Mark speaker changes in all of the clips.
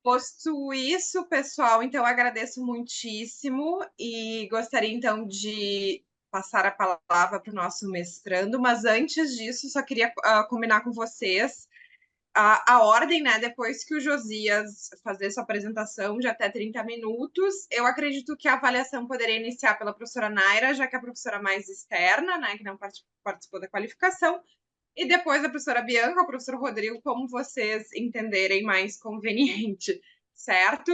Speaker 1: Posto isso, pessoal, então agradeço muitíssimo e gostaria então de passar a palavra para o nosso mestrando, mas antes disso, só queria combinar com vocês a ordem, né? Depois que o Josias fazer sua apresentação de até 30 minutos, eu acredito que a avaliação poderia iniciar pela professora Naira, já que é a professora mais externa, né, que não participou da qualificação, e depois a professora Bianca, o professor Rodrigo, como vocês entenderem mais conveniente, certo?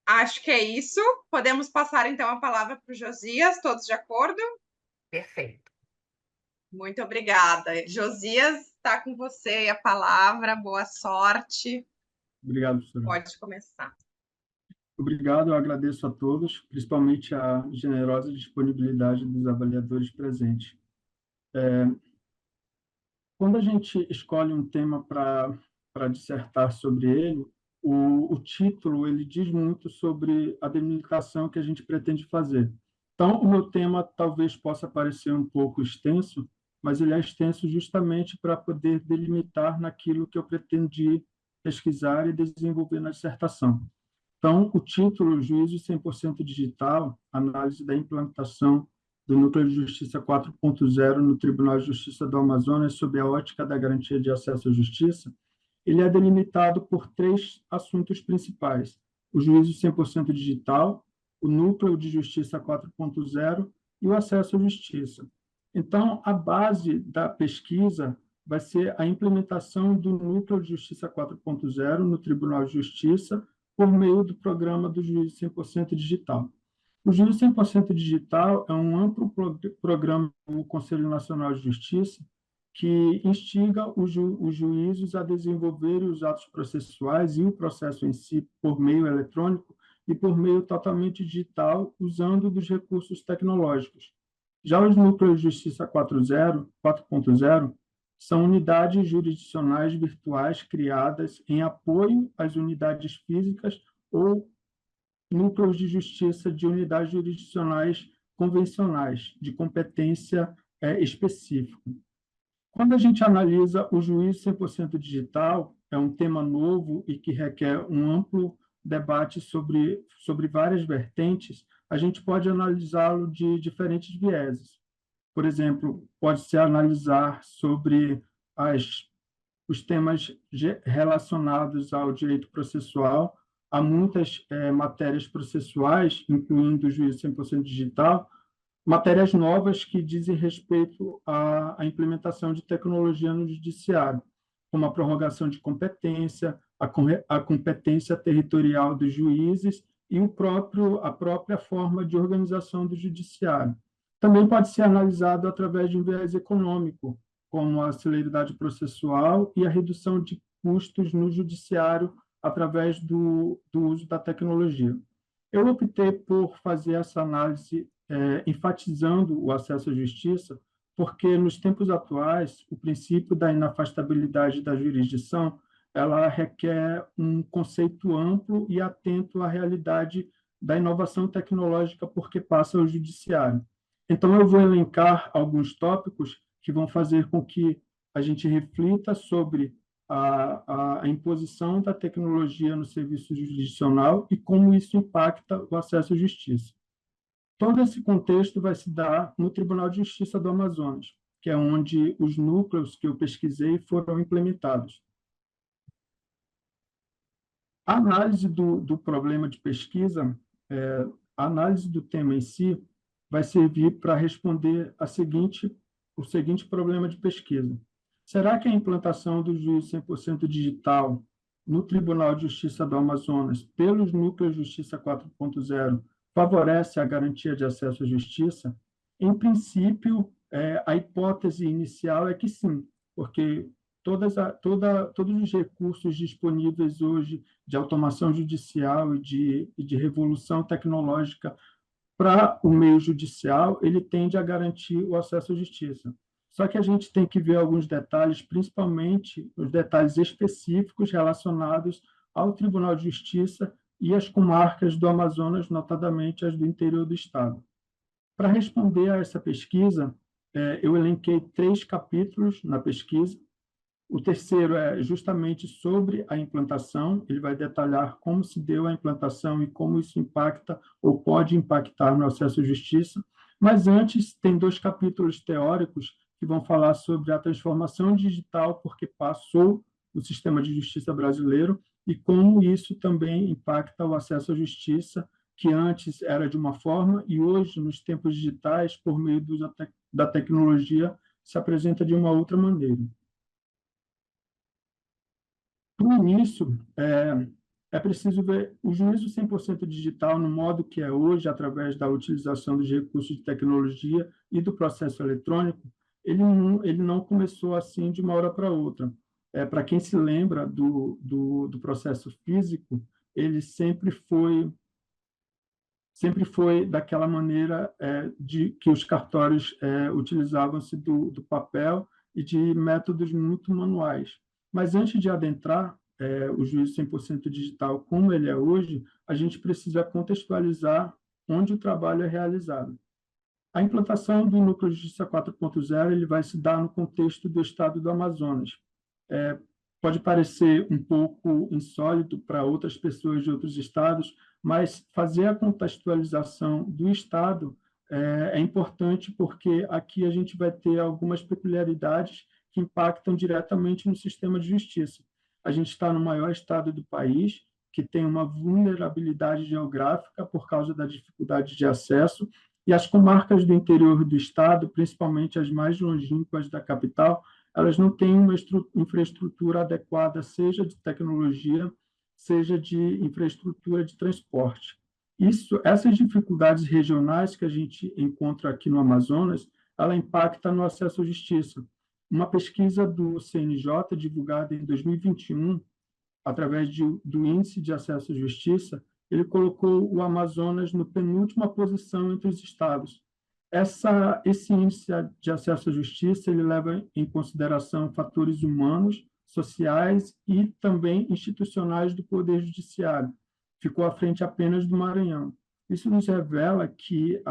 Speaker 1: Acho que é isso. Podemos passar então a palavra para o Josias, todos de acordo?
Speaker 2: Perfeito.
Speaker 1: Muito obrigada. Josias, está com você a palavra, boa sorte.
Speaker 3: Obrigado, professora.
Speaker 1: Pode começar.
Speaker 3: Obrigado, eu agradeço a todos, principalmente a generosa disponibilidade dos avaliadores presentes. Quando a gente escolhe um tema para dissertar sobre ele, o título ele diz muito sobre a delimitação que a gente pretende fazer. Então, o meu tema talvez possa parecer um pouco extenso, mas ele é extenso justamente para poder delimitar naquilo que eu pretendi pesquisar e desenvolver na dissertação. Então, o título, Juízo 100% Digital, análise da implantação do Núcleo de Justiça 4.0 no Tribunal de Justiça do Amazonas sob a ótica da garantia de acesso à justiça, ele é delimitado por três assuntos principais: o juízo 100% digital, o Núcleo de Justiça 4.0 e o acesso à justiça. Então, a base da pesquisa vai ser a implementação do Núcleo de Justiça 4.0 no Tribunal de Justiça por meio do programa do Juízo 100% Digital. O Juízo 100% Digital é um amplo programa do Conselho Nacional de Justiça que instiga os juízes a desenvolverem os atos processuais e o processo em si por meio eletrônico e por meio totalmente digital, usando dos recursos tecnológicos. Já os núcleos de justiça 4.0 são unidades jurisdicionais virtuais criadas em apoio às unidades físicas ou núcleos de justiça de unidades jurisdicionais convencionais, de competência específica. Quando a gente analisa o juízo 100% digital, é um tema novo e que requer um amplo debate sobre várias vertentes, a gente pode analisá-lo de diferentes vieses. Por exemplo, pode-se analisar sobre os temas relacionados ao direito processual. Há muitas matérias processuais, incluindo o juízo 100% digital, matérias novas que dizem respeito à implementação de tecnologia no judiciário, como a prorrogação de competência, a competência territorial dos juízes e a própria forma de organização do judiciário. Também pode ser analisado através de um viés econômico, como a celeridade processual e a redução de custos no judiciário através do uso da tecnologia. Eu optei por fazer essa análise enfatizando o acesso à justiça, porque nos tempos atuais o princípio da inafastabilidade da jurisdição ela requer um conceito amplo e atento à realidade da inovação tecnológica porque passa ao judiciário. Então, eu vou elencar alguns tópicos que vão fazer com que a gente reflita sobre a imposição da tecnologia no serviço jurisdicional e como isso impacta o acesso à justiça. Todo esse contexto vai se dar no Tribunal de Justiça do Amazonas, que é onde os núcleos que eu pesquisei foram implementados. A análise do problema de pesquisa, a análise do tema em si, vai servir para responder o seguinte problema de pesquisa. Será que a implantação do juízo 100% digital no Tribunal de Justiça do Amazonas, pelos núcleos de Justiça 4.0, favorece a garantia de acesso à justiça? Em princípio, a hipótese inicial é que sim, porque todos os recursos disponíveis hoje de automação judicial e de revolução tecnológica para o meio judicial, ele tende a garantir o acesso à justiça. Só que a gente tem que ver alguns detalhes, principalmente os detalhes específicos relacionados ao Tribunal de Justiça e às comarcas do Amazonas, notadamente as do interior do estado. Para responder a essa pesquisa, eu elenquei 3 capítulos na pesquisa. O terceiro é justamente sobre a implantação, ele vai detalhar como se deu a implantação e como isso impacta ou pode impactar no acesso à justiça. Mas antes, tem 2 capítulos teóricos que vão falar sobre a transformação digital, porque passou o sistema de justiça brasileiro, e como isso também impacta o acesso à justiça, que antes era de uma forma e hoje, nos tempos digitais, por meio da tecnologia, se apresenta de uma outra maneira. No início, é preciso ver o juízo 100% digital no modo que é hoje, através da utilização dos recursos de tecnologia e do processo eletrônico. Ele não começou assim de uma hora para outra. Para quem se lembra do processo físico, ele sempre foi daquela maneira de que os cartórios utilizavam-se do papel e de métodos muito manuais. Mas antes de adentrar o juízo 100% digital como ele é hoje, a gente precisa contextualizar onde o trabalho é realizado. A implantação do Núcleo de Justiça 4.0 ele vai se dar no contexto do estado do Amazonas. Pode parecer um pouco insólito para outras pessoas de outros estados, mas fazer a contextualização do estado é importante porque aqui a gente vai ter algumas peculiaridades que impactam diretamente no sistema de justiça. A gente está no maior estado do país, que tem uma vulnerabilidade geográfica por causa da dificuldade de acesso, e as comarcas do interior do estado, principalmente as mais longínquas da capital, elas não têm uma infraestrutura adequada, seja de tecnologia, seja de infraestrutura de transporte. Essas dificuldades regionais que a gente encontra aqui no Amazonas, ela impacta no acesso à justiça. Uma pesquisa do CNJ, divulgada em 2021, através do Índice de Acesso à Justiça, ele colocou o Amazonas no penúltima posição entre os estados. Esse índice de acesso à justiça ele leva em consideração fatores humanos, sociais e também institucionais do Poder Judiciário. Ficou à frente apenas do Maranhão. Isso nos revela que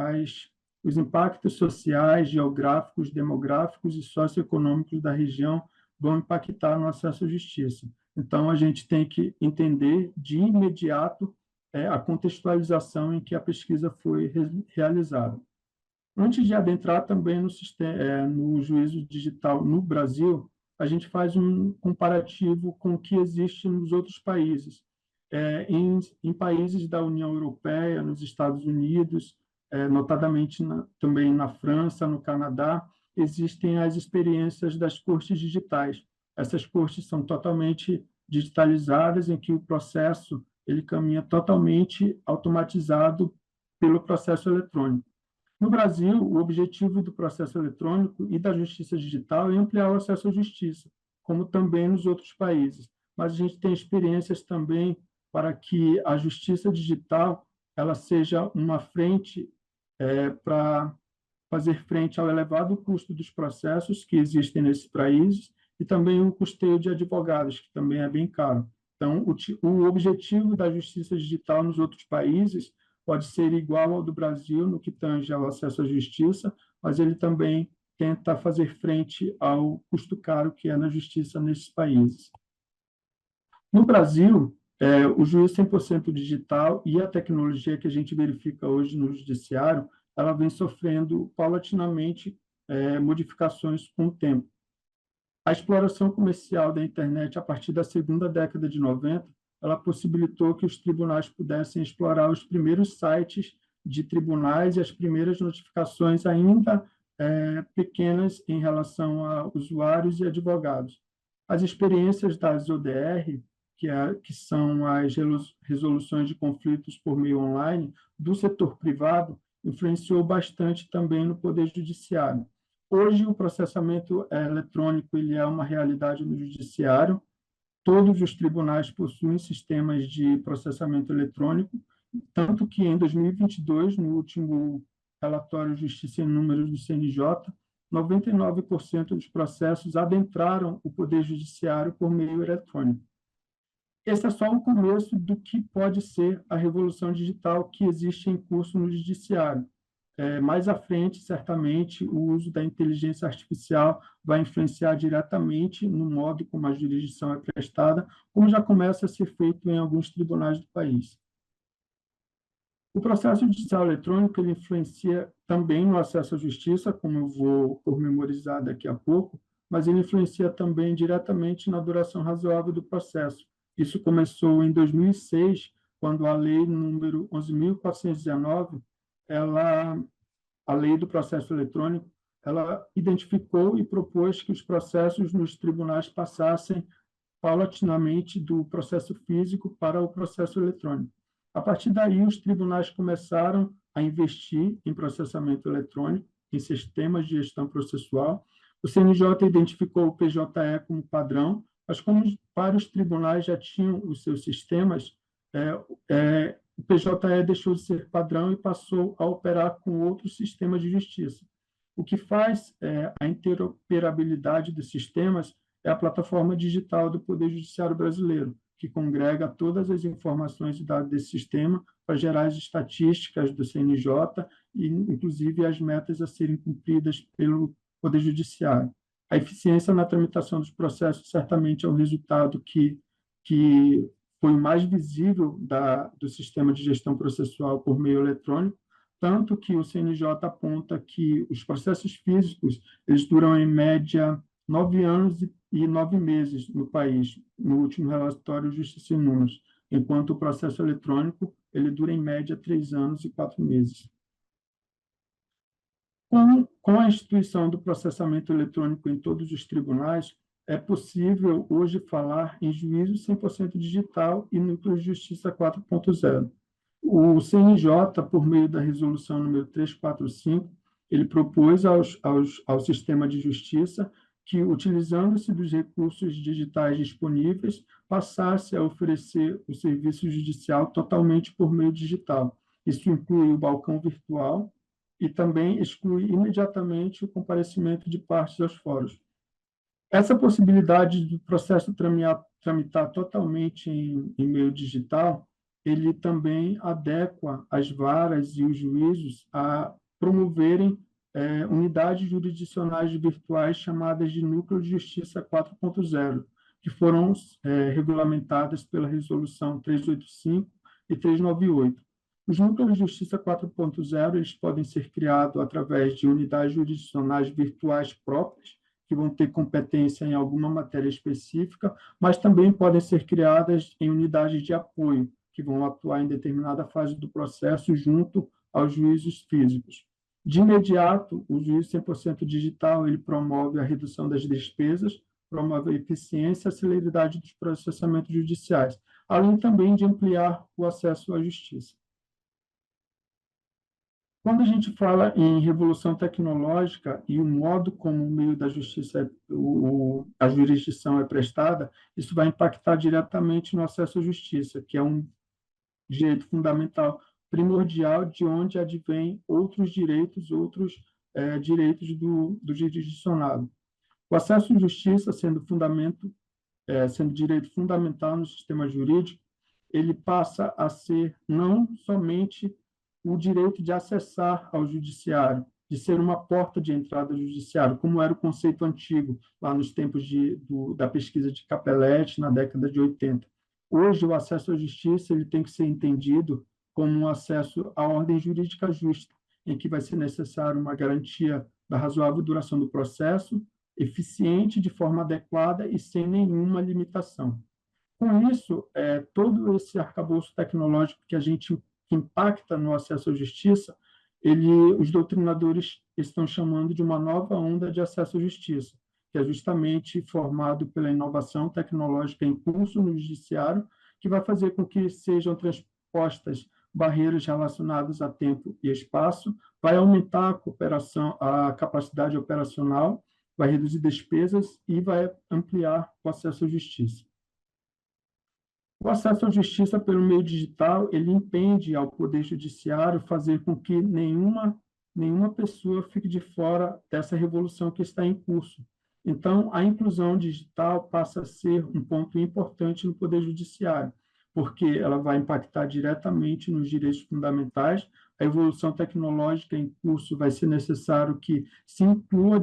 Speaker 3: os impactos sociais, geográficos, demográficos e socioeconômicos da região vão impactar no acesso à justiça. Então, a gente tem que entender de imediato a contextualização em que a pesquisa foi realizada. Antes de adentrar também no juízo digital no Brasil, a gente faz um comparativo com o que existe nos outros países. Em países da União Europeia, nos Estados Unidos, notadamente também na França, no Canadá, existem as experiências das cortes digitais. Essas cortes são totalmente digitalizadas, em que o processo ele caminha totalmente automatizado pelo processo eletrônico. No Brasil, o objetivo do processo eletrônico e da justiça digital é ampliar o acesso à justiça, como também nos outros países. Mas a gente tem experiências também para que a justiça digital ela seja uma frente para fazer frente ao elevado custo dos processos que existem nesses países e também o custeio de advogados, que também é bem caro. Então, o objetivo da justiça digital nos outros países pode ser igual ao do Brasil no que tange ao acesso à justiça, mas ele também tenta fazer frente ao custo caro que é na justiça nesses países. No Brasil, o juízo 100% digital e a tecnologia que a gente verifica hoje no judiciário, ela vem sofrendo paulatinamente modificações com o tempo. A exploração comercial da internet a partir da segunda década de 90, ela possibilitou que os tribunais pudessem explorar os primeiros sites de tribunais e as primeiras notificações ainda pequenas em relação a usuários e advogados. As experiências das ODR, que são as resoluções de conflitos por meio online, do setor privado, influenciou bastante também no Poder Judiciário. Hoje, o processamento eletrônico ele é uma realidade no Judiciário. Todos os tribunais possuem sistemas de processamento eletrônico, tanto que em 2022, no último relatório Justiça em Números do CNJ, 99% dos processos adentraram o Poder Judiciário por meio eletrônico. Esse é só o começo do que pode ser a revolução digital que existe em curso no Judiciário. mais à frente, certamente, o uso da inteligência artificial vai influenciar diretamente no modo como a jurisdição é prestada, como já começa a ser feito em alguns tribunais do país. O processo judicial eletrônico ele influencia também no acesso à justiça, como eu vou pormenorizar daqui a pouco, mas ele influencia também diretamente na duração razoável do processo. Isso começou em 2006, quando a lei número 11.419, a lei do processo eletrônico, ela identificou e propôs que os processos nos tribunais passassem paulatinamente do processo físico para o processo eletrônico. A partir daí, os tribunais começaram a investir em processamento eletrônico, em sistemas de gestão processual. O CNJ identificou o PJE como padrão, mas como vários tribunais já tinham os seus sistemas, o PJE deixou de ser padrão e passou a operar com outros sistemas de justiça. O que faz a interoperabilidade dos sistemas é a plataforma digital do Poder Judiciário Brasileiro, que congrega todas as informações e dados desse sistema para gerar as estatísticas do CNJ e, inclusive, as metas a serem cumpridas pelo Poder Judiciário. A eficiência na tramitação dos processos certamente é um resultado que foi o mais visível do sistema de gestão processual por meio eletrônico, tanto que o CNJ aponta que os processos físicos eles duram, em média, 9 anos e 9 meses no país, no último relatório Justiça e Números, enquanto o processo eletrônico ele dura, em média, 3 anos e 4 meses. Com a instituição do processamento eletrônico em todos os tribunais, é possível hoje falar em juízo 100% digital e núcleo de justiça 4.0. O CNJ, por meio da resolução número 345, ele propôs ao sistema de justiça que, utilizando-se dos recursos digitais disponíveis, passasse a oferecer o serviço judicial totalmente por meio digital. Isso inclui o balcão virtual e também exclui imediatamente o comparecimento de partes aos fóruns. Essa possibilidade do processo tramitar totalmente em meio digital, ele também adequa as varas e os juízos a promoverem unidades jurisdicionais virtuais chamadas de Núcleo de Justiça 4.0, que foram regulamentadas pela Resolução 385 e 398. Os núcleos de justiça 4.0 eles podem ser criados através de unidades jurisdicionais virtuais próprias, que vão ter competência em alguma matéria específica, mas também podem ser criadas em unidades de apoio, que vão atuar em determinada fase do processo junto aos juízos físicos. De imediato, o juízo 100% digital ele promove a redução das despesas, promove a eficiência e a celeridade dos processamentos judiciais, além também de ampliar o acesso à justiça. Quando a gente fala em revolução tecnológica e o modo como o meio da justiça, a jurisdição é prestada, isso vai impactar diretamente no acesso à justiça, que é um direito fundamental primordial de onde advém outros direitos do jurisdicionado. O acesso à justiça, sendo direito fundamental no sistema jurídico, ele passa a ser não somente o direito de acessar ao judiciário, de ser uma porta de entrada ao judiciário, como era o conceito antigo, lá nos tempos da pesquisa de Capelletti, na década de 80. Hoje, o acesso à justiça ele tem que ser entendido como um acesso à ordem jurídica justa, em que vai ser necessário uma garantia da razoável duração do processo, eficiente, de forma adequada e sem nenhuma limitação. Com isso, todo esse arcabouço tecnológico que impacta no acesso à justiça, os doutrinadores estão chamando de uma nova onda de acesso à justiça, que é justamente formado pela inovação tecnológica em curso no judiciário, que vai fazer com que sejam transpostas barreiras relacionadas a tempo e espaço, vai aumentar a cooperação, a capacidade operacional, vai reduzir despesas e vai ampliar o acesso à justiça. O acesso à justiça pelo meio digital, ele impede ao Poder Judiciário fazer com que nenhuma pessoa fique de fora dessa revolução que está em curso. Então, a inclusão digital passa a ser um ponto importante no Poder Judiciário, porque ela vai impactar diretamente nos direitos fundamentais, a evolução tecnológica em curso vai ser necessário que se inclua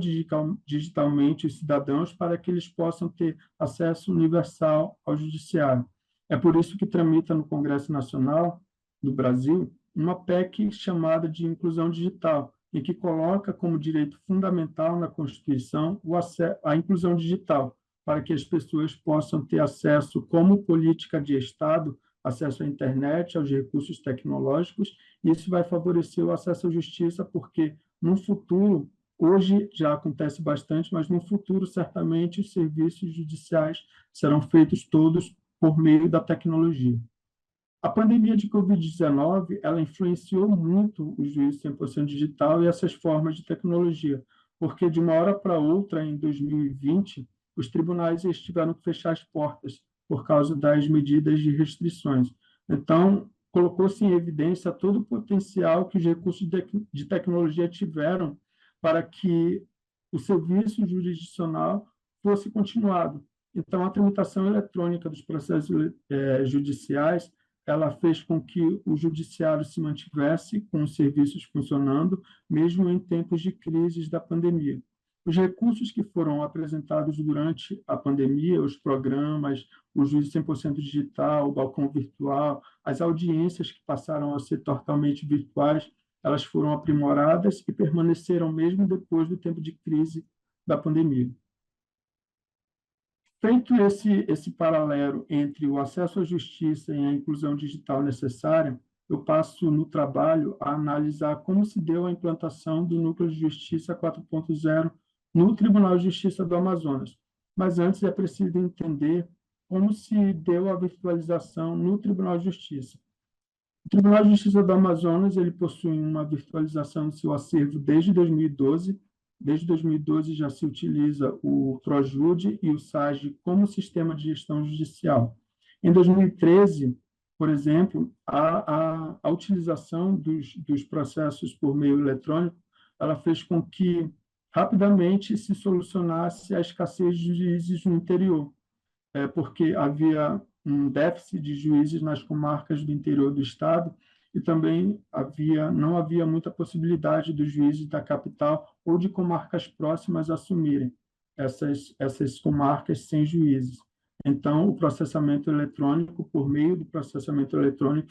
Speaker 3: digitalmente os cidadãos para que eles possam ter acesso universal ao judiciário. É por isso que tramita no Congresso Nacional do Brasil uma PEC chamada de inclusão digital, em que coloca como direito fundamental na Constituição a inclusão digital, para que as pessoas possam ter acesso, como política de Estado, acesso à internet, aos recursos tecnológicos. Isso vai favorecer o acesso à justiça, porque no futuro, hoje já acontece bastante, mas no futuro, certamente, os serviços judiciais serão feitos todos por meio da tecnologia. A pandemia de Covid-19, ela influenciou muito o juízo 100% digital e essas formas de tecnologia, porque de uma hora para outra, em 2020, os tribunais tiveram que fechar as portas por causa das medidas de restrições. Então, colocou-se em evidência todo o potencial que os recursos de tecnologia tiveram para que o serviço jurisdicional fosse continuado. Então, a tramitação eletrônica dos processos judiciais ela fez com que o judiciário se mantivesse com os serviços funcionando, mesmo em tempos de crises da pandemia. Os recursos que foram apresentados durante a pandemia, os programas, o juízo 100% digital, o balcão virtual, as audiências que passaram a ser totalmente virtuais, elas foram aprimoradas e permaneceram mesmo depois do tempo de crise da pandemia. Feito esse paralelo entre o acesso à justiça e a inclusão digital necessária, eu passo no trabalho a analisar como se deu a implantação do Núcleo de Justiça 4.0 no Tribunal de Justiça do Amazonas. Mas antes é preciso entender como se deu a virtualização no Tribunal de Justiça. O Tribunal de Justiça do Amazonas ele possui uma virtualização do seu acervo desde 2012. Desde 2012 já se utiliza o ProJude e o SAGE como sistema de gestão judicial. Em 2013, por exemplo, a utilização dos processos por meio eletrônico ela fez com que rapidamente se solucionasse a escassez de juízes no interior, porque havia um déficit de juízes nas comarcas do interior do estado e também não havia muita possibilidade dos juízes da capital ou de comarcas próximas assumirem essas comarcas sem juízes. Então, o processamento eletrônico, por meio do processamento eletrônico,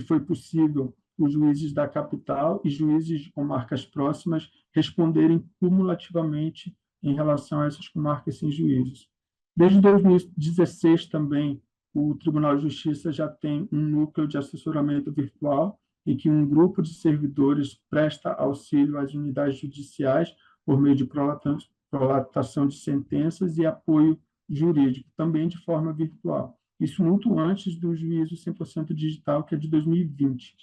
Speaker 3: foi possível os juízes da capital e juízes de comarcas próximas responderem cumulativamente em relação a essas comarcas sem juízes. Desde 2016 também, o Tribunal de Justiça já tem um núcleo de assessoramento virtual, em que um grupo de servidores presta auxílio às unidades judiciais por meio de prolatação de sentenças e apoio jurídico, também de forma virtual. Isso muito antes do juízo 100% digital, que é de 2020.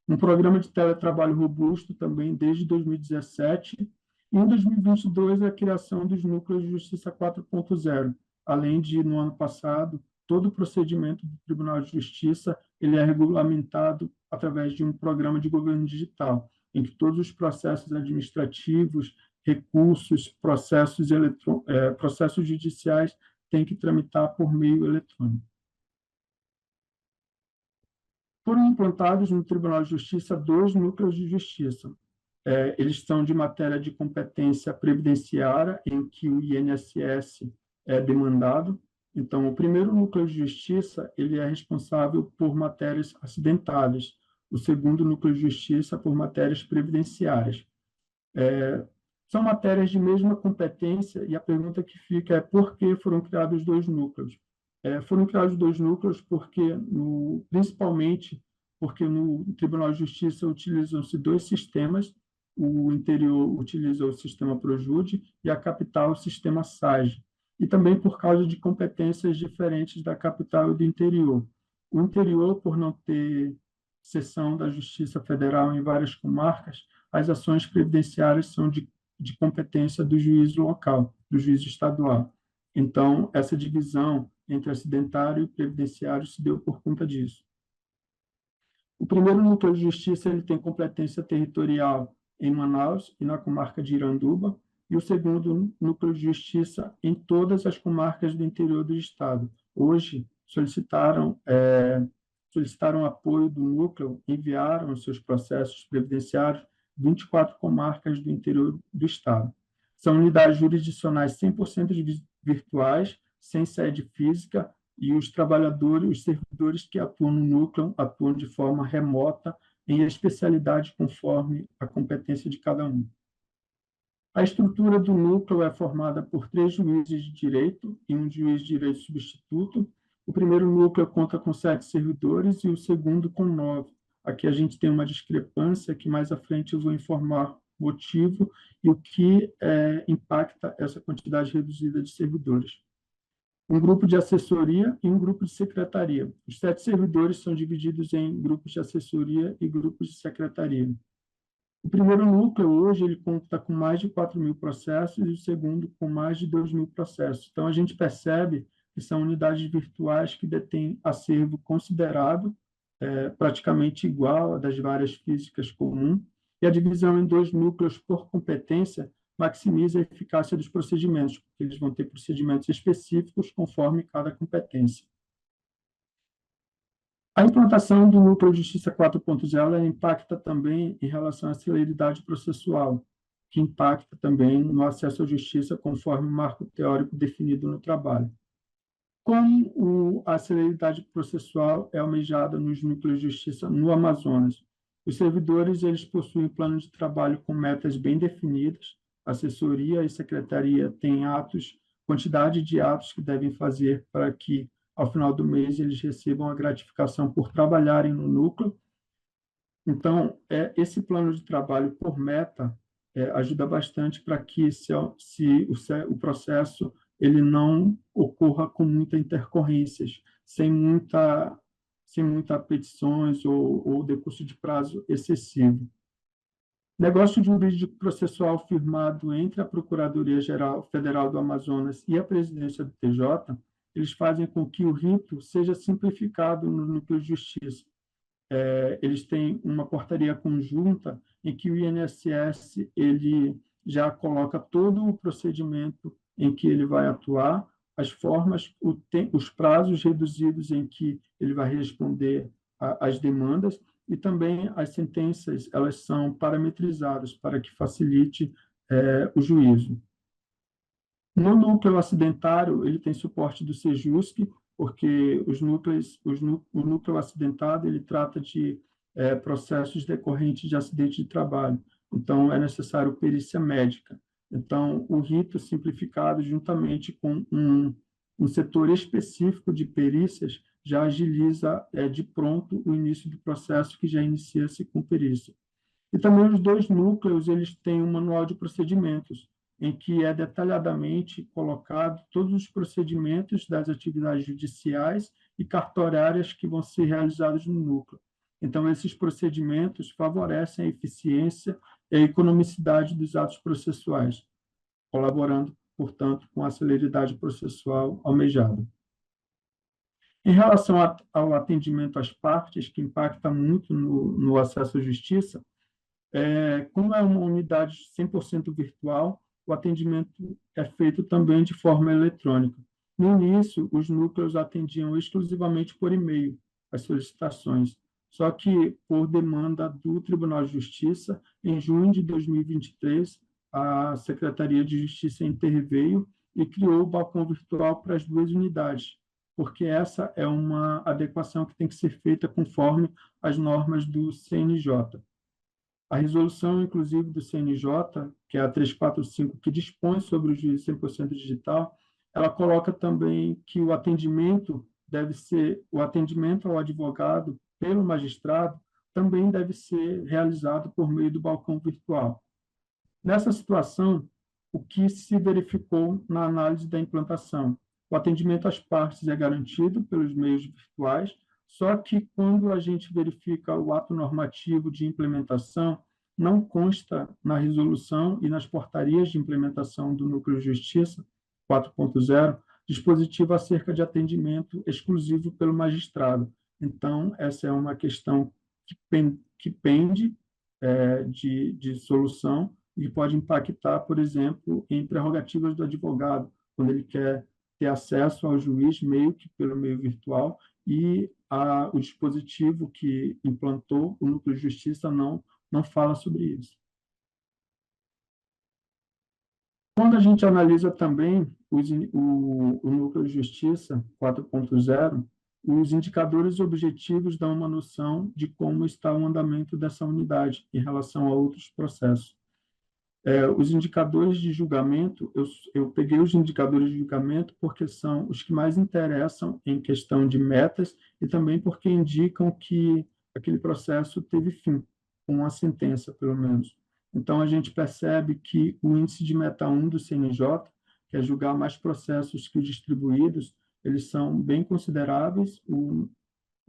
Speaker 3: Um programa de teletrabalho robusto também desde 2017, e em 2022 a criação dos núcleos de justiça 4.0, além de, no ano passado, todo o procedimento do Tribunal de Justiça ele é regulamentado através de um programa de governo digital, em que todos os processos administrativos, recursos, processos judiciais têm que tramitar por meio eletrônico. Foram implantados no Tribunal de Justiça 2 núcleos de justiça. Eles são de matéria de competência previdenciária, em que o INSS é demandado. Então, o primeiro núcleo de justiça ele é responsável por matérias acidentárias, o segundo núcleo de justiça por matérias previdenciárias. São matérias de mesma competência e a pergunta que fica é por que foram criados dois núcleos? Foram criados dois núcleos principalmente porque no Tribunal de Justiça utilizam-se dois sistemas, o interior utiliza o sistema ProJude e a capital o sistema SAGE, e também por causa de competências diferentes da capital e do interior. O interior, por não ter seção da Justiça Federal em várias comarcas, as ações previdenciárias são de competência do juízo local, do juízo estadual. Então, essa divisão entre acidentário e previdenciário se deu por conta disso. O primeiro núcleo de justiça ele tem competência territorial em Manaus e na comarca de Iranduba, e o segundo núcleo de justiça em todas as comarcas do interior do estado. Hoje, solicitaram apoio do núcleo, enviaram os seus processos previdenciários 24 comarcas do interior do Estado. São unidades jurisdicionais 100% virtuais, sem sede física, e os trabalhadores, os servidores que atuam no núcleo, atuam de forma remota, em especialidade conforme a competência de cada um. A estrutura do núcleo é formada por 3 juízes de direito e um juiz de direito substituto. O primeiro núcleo conta com 7 servidores e o segundo com 9. Aqui a gente tem uma discrepância que mais à frente eu vou informar o motivo e o que impacta essa quantidade reduzida de servidores. Um grupo de assessoria e um grupo de secretaria. Os 7 servidores são divididos em grupos de assessoria e grupos de secretaria. O primeiro núcleo, hoje, ele conta com mais de 4.000 processos e o segundo com mais de 2.000 processos. Então, a gente percebe que são unidades virtuais que detêm acervo considerado, praticamente igual a das várias físicas comum, e a divisão em 2 núcleos por competência maximiza a eficácia dos procedimentos, porque eles vão ter procedimentos específicos conforme cada competência. A implantação do Núcleo de Justiça 4.0 impacta também em relação à celeridade processual, que impacta também no acesso à justiça conforme o marco teórico definido no trabalho. Como a celeridade processual é almejada nos núcleos de justiça no Amazonas? Os servidores eles possuem plano de trabalho com metas bem definidas, a assessoria e secretaria têm quantidade de atos que devem fazer para que ao final do mês eles recebam a gratificação por trabalharem no núcleo. Então, esse plano de trabalho por meta ajuda bastante para que o processo ele não ocorra com muitas intercorrências, sem muita petições ou decurso de prazo excessivo. Negócio jurídico processual firmado entre a Procuradoria-Geral Federal do Amazonas e a Presidência do TJ, eles fazem com que o rito seja simplificado no núcleo de justiça. Eles têm uma portaria conjunta em que o INSS ele já coloca todo o procedimento em que ele vai atuar, as formas, os prazos reduzidos em que ele vai responder às demandas, e também as sentenças elas são parametrizadas para que facilite o juízo. No núcleo acidentário, ele tem suporte do Sejusc, porque o núcleo acidentado ele trata de processos decorrentes de acidente de trabalho. Então, é necessário perícia médica. Então, o rito simplificado, juntamente com um setor específico de perícias, já agiliza de pronto o início do processo, que já inicia-se com perícia. E também os 2 núcleos eles têm um manual de procedimentos, em que é detalhadamente colocado todos os procedimentos das atividades judiciais e cartorárias que vão ser realizados no núcleo. Então, esses procedimentos favorecem a eficiência e a economicidade dos atos processuais, colaborando, portanto, com a celeridade processual almejada. Em relação ao atendimento às partes, que impacta muito no acesso à justiça, como é uma unidade 100% virtual, o atendimento é feito também de forma eletrônica. No início, os núcleos atendiam exclusivamente por e-mail as solicitações, só que, por demanda do Tribunal de Justiça, em junho de 2023, a Secretaria de Justiça interveio e criou o balcão virtual para as 2 unidades, porque essa é uma adequação que tem que ser feita conforme as normas do CNJ. A resolução, inclusive, do CNJ, que é a 345, que dispõe sobre o juízo 100% digital, ela coloca também que o atendimento ao advogado pelo magistrado também deve ser realizado por meio do balcão virtual. Nessa situação, o que se verificou na análise da implantação? O atendimento às partes é garantido pelos meios virtuais, só que quando a gente verifica o ato normativo de implementação, não consta na resolução e nas portarias de implementação do Núcleo de Justiça 4.0 dispositivo acerca de atendimento exclusivo pelo magistrado. Então, essa é uma questão que pende de solução e pode impactar, por exemplo, em prerrogativas do advogado, quando ele quer ter acesso ao juiz meio que pelo meio virtual, e o dispositivo que implantou o Núcleo de Justiça não fala sobre isso. Quando a gente analisa também o Núcleo de Justiça 4.0, os indicadores objetivos dão uma noção de como está o andamento dessa unidade em relação a outros processos. Os indicadores de julgamento, eu peguei os indicadores de julgamento porque são os que mais interessam em questão de metas e também porque indicam que aquele processo teve fim, com uma sentença, pelo menos. Então, a gente percebe que o índice de meta 1 do CNJ, que é julgar mais processos que os distribuídos, eles são bem consideráveis,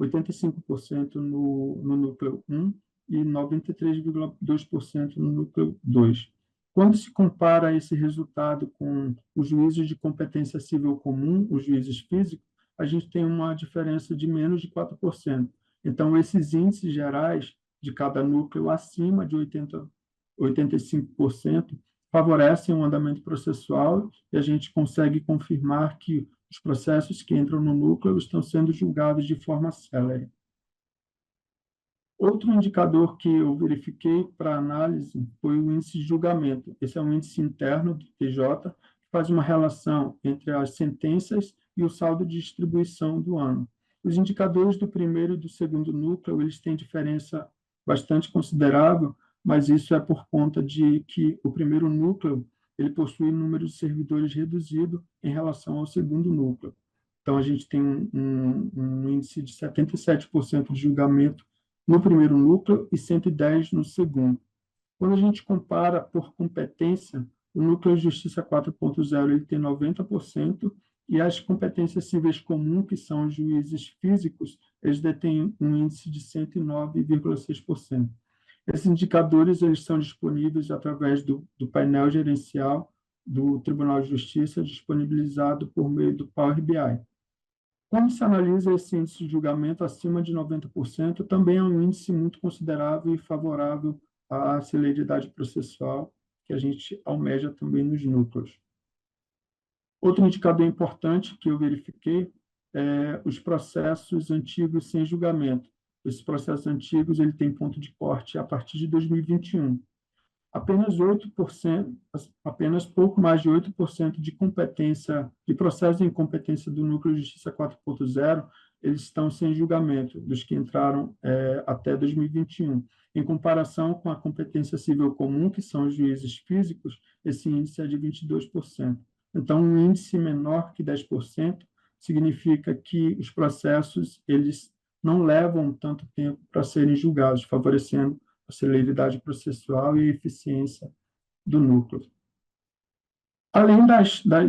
Speaker 3: 85% no núcleo 1 e 93,2% no núcleo 2. Quando se compara esse resultado com os juízos de competência civil comum, os juízes físicos, a gente tem uma diferença de menos de 4%. Então, esses índices gerais de cada núcleo acima de 85% favorecem o andamento processual e a gente consegue confirmar que os processos que entram no núcleo estão sendo julgados de forma célere. Outro indicador que eu verifiquei para análise foi o índice de julgamento. Esse é um índice interno do TJ, que faz uma relação entre as sentenças e o saldo de distribuição do ano. Os indicadores do primeiro e do segundo núcleo, eles têm diferença bastante considerável, mas isso é por conta de que o primeiro núcleo ele possui um número de servidores reduzido em relação ao segundo núcleo. Então, a gente tem um índice de 77% de julgamento no primeiro núcleo e 110 no segundo. Quando a gente compara por competência, o núcleo de justiça 4.0 ele tem 90% e as competências cíveis comuns, que são os juízes físicos, eles detêm um índice de 109,6%. Esses indicadores eles são disponíveis através do painel gerencial do Tribunal de Justiça, disponibilizado por meio do Power BI. Quando se analisa esse índice de julgamento acima de 90%, também é um índice muito considerável e favorável à celeridade processual, que a gente almeja também nos núcleos. Outro indicador importante que eu verifiquei é os processos antigos sem julgamento. Esses processos antigos ele tem ponto de corte a partir de 2021. Apenas 8%, apenas pouco mais de 8% de competência, de processos de incompetência do Núcleo de Justiça 4.0, eles estão sem julgamento, dos que entraram até 2021. Em comparação com a competência civil comum, que são os juízes físicos, esse índice é de 22%. Então, um índice menor que 10% significa que os processos eles não levam tanto tempo para serem julgados, favorecendo a celeridade processual e a eficiência do núcleo. Além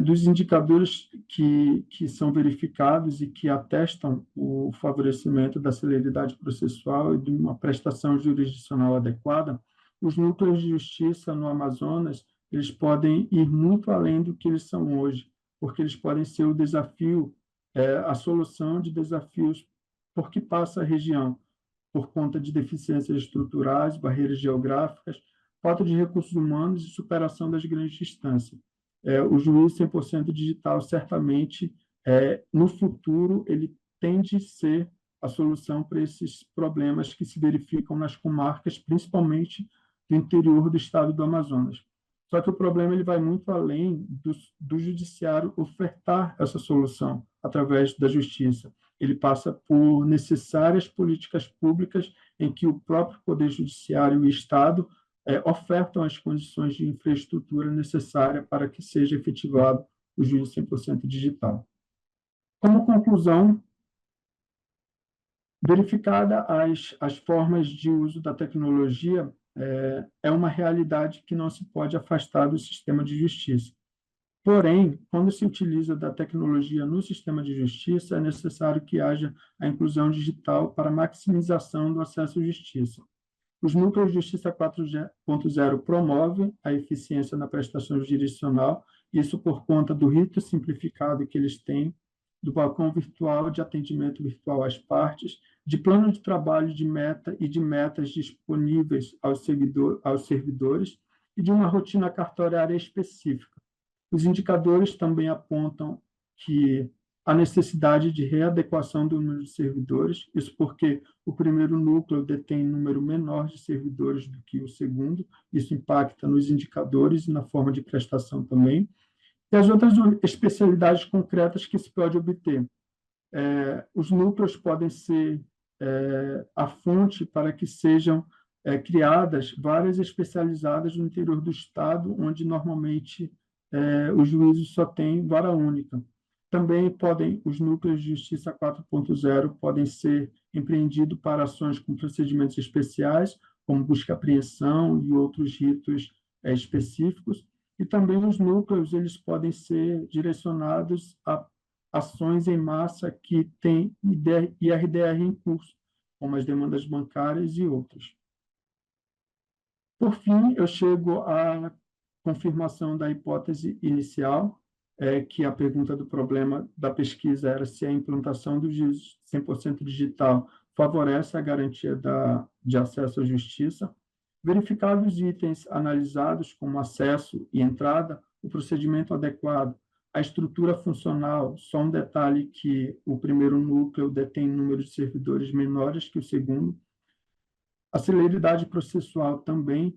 Speaker 3: dos indicadores que são verificados e que atestam o favorecimento da celeridade processual e de uma prestação jurisdicional adequada, os núcleos de justiça no Amazonas eles podem ir muito além do que eles são hoje, porque eles podem ser o desafio, a solução de desafios por que passa a região, por conta de deficiências estruturais, barreiras geográficas, falta de recursos humanos e superação das grandes distâncias. O juiz 100% digital, certamente, no futuro, ele tende a ser a solução para esses problemas que se verificam nas comarcas, principalmente do interior do estado do Amazonas. Só que o problema ele vai muito além do judiciário ofertar essa solução através da justiça. Ele passa por necessárias políticas públicas em que o próprio Poder Judiciário e o Estado ofertam as condições de infraestrutura necessária para que seja efetivado o juízo 100% digital. Como conclusão, verificada as formas de uso da tecnologia, é uma realidade que não se pode afastar do sistema de justiça. Porém, quando se utiliza da tecnologia no sistema de justiça, é necessário que haja a inclusão digital para maximização do acesso à justiça. Os núcleos de justiça 4.0 promovem a eficiência na prestação jurisdicional, isso por conta do rito simplificado que eles têm, do balcão virtual de atendimento virtual às partes, de plano de trabalho de meta e de metas disponíveis aos servidores e de uma rotina cartorária específica. Os indicadores também apontam que a necessidade de readequação do número de servidores, isso porque o primeiro núcleo detém um número menor de servidores do que o segundo, isso impacta nos indicadores e na forma de prestação também, e as outras especialidades concretas que se pode obter. Os núcleos podem ser a fonte para que sejam criadas várias especializadas no interior do Estado, onde normalmente os juízes só têm vara única. Também os núcleos de justiça 4.0 podem ser empreendidos para ações com procedimentos especiais, como busca e apreensão e outros ritos específicos, e também os núcleos eles podem ser direcionados a ações em massa que têm IRDR em curso, como as demandas bancárias e outras. Por fim, eu chego à confirmação da hipótese inicial, que a pergunta do problema da pesquisa era se a implantação do juízo 100% digital favorece a garantia de acesso à justiça. Verificados os itens analisados, como acesso e entrada, o procedimento adequado, a estrutura funcional, só um detalhe que o primeiro núcleo detém número de servidores menores que o segundo. A celeridade processual também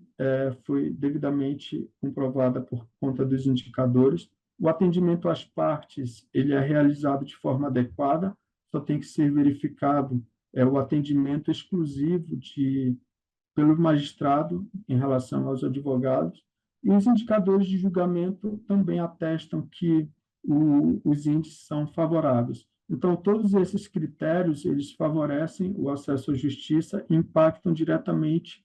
Speaker 3: foi devidamente comprovada por conta dos indicadores. O atendimento às partes ele é realizado de forma adequada, só tem que ser verificado o atendimento exclusivo pelo magistrado em relação aos advogados, e os indicadores de julgamento também atestam que os índices são favoráveis. Então, todos esses critérios, eles favorecem o acesso à justiça e impactam diretamente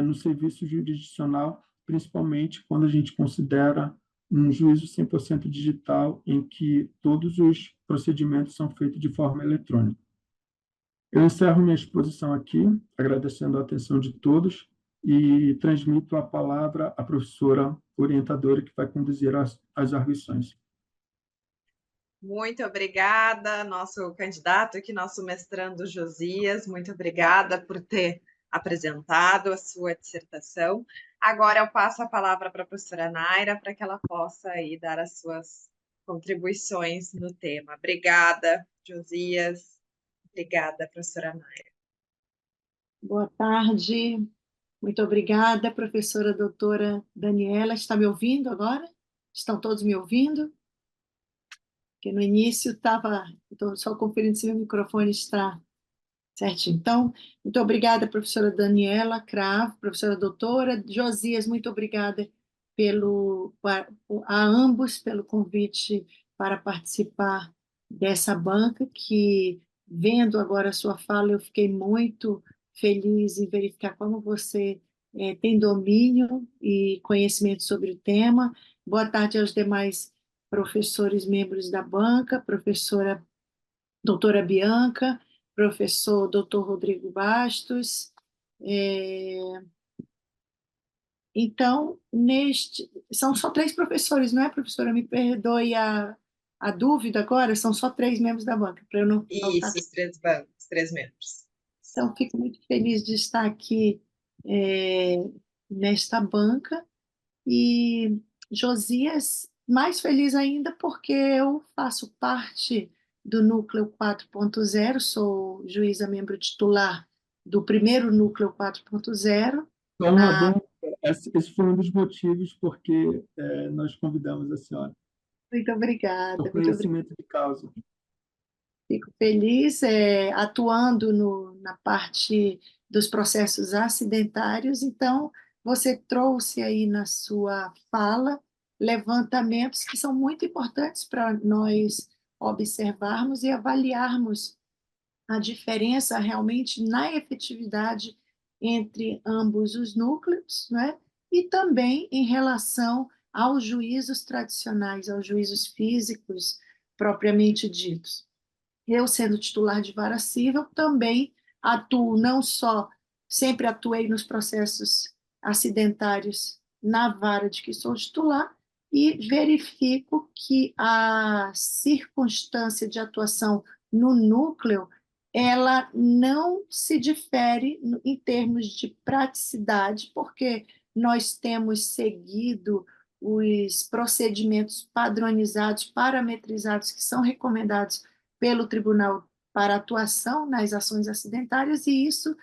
Speaker 3: no serviço jurisdicional, principalmente quando a gente considera um juízo 100% digital, em que todos os procedimentos são feitos de forma eletrônica. Eu encerro minha exposição aqui, agradecendo a atenção de todos e transmito a palavra à professora orientadora que vai conduzir as arguições.
Speaker 1: Muito obrigada, nosso candidato aqui, nosso mestrando Josias, muito obrigada por ter apresentado a sua dissertação. Agora eu passo a palavra para a professora Naira para que ela possa aí dar as suas contribuições no tema. Obrigada, Josias. Obrigada, professora Naira.
Speaker 2: Boa tarde, muito obrigada, professora doutora Daniela. Está me ouvindo agora? Estão todos me ouvindo? Porque no início estou só conferindo se meu microfone está certinho. Então, muito obrigada, professora Daniela Cravo, professora doutora Josias, muito obrigada a ambos pelo convite para participar dessa banca, que, vendo agora a sua fala, eu fiquei muito feliz em verificar como você tem domínio e conhecimento sobre o tema. Boa tarde aos demais professores membros da banca, professora doutora Bianca, professor doutor Rodrigo Bastos. Então, são só 3 professores, não é, professora? Me perdoe a dúvida agora, são só 3 membros da banca, para eu não faltar.
Speaker 1: Isso, os 3 membros.
Speaker 2: Então, fico muito feliz de estar aqui nesta banca. E Josias, mais feliz ainda porque eu faço parte do Núcleo 4.0, sou juíza membro titular do primeiro Núcleo 4.0.
Speaker 3: Só um adendo, esse foi um dos motivos porque nós convidamos a senhora.
Speaker 2: Muito obrigada.
Speaker 3: Por conhecimento de causa.
Speaker 2: Fico feliz atuando na parte dos processos acidentários. Então, você trouxe aí na sua fala levantamentos que são muito importantes para nós observarmos e avaliarmos a diferença realmente na efetividade entre ambos os núcleos, né? E também em relação aos juízos tradicionais, aos juízos físicos propriamente ditos. Eu, sendo titular de vara civil, também atuo, não só, sempre atuei nos processos acidentários na vara de que sou titular, e verifico que a circunstância de atuação no núcleo, ela não se difere em termos de praticidade, porque nós temos seguido os procedimentos padronizados, parametrizados, que são recomendados pelo tribunal para atuação nas ações acidentárias, e isso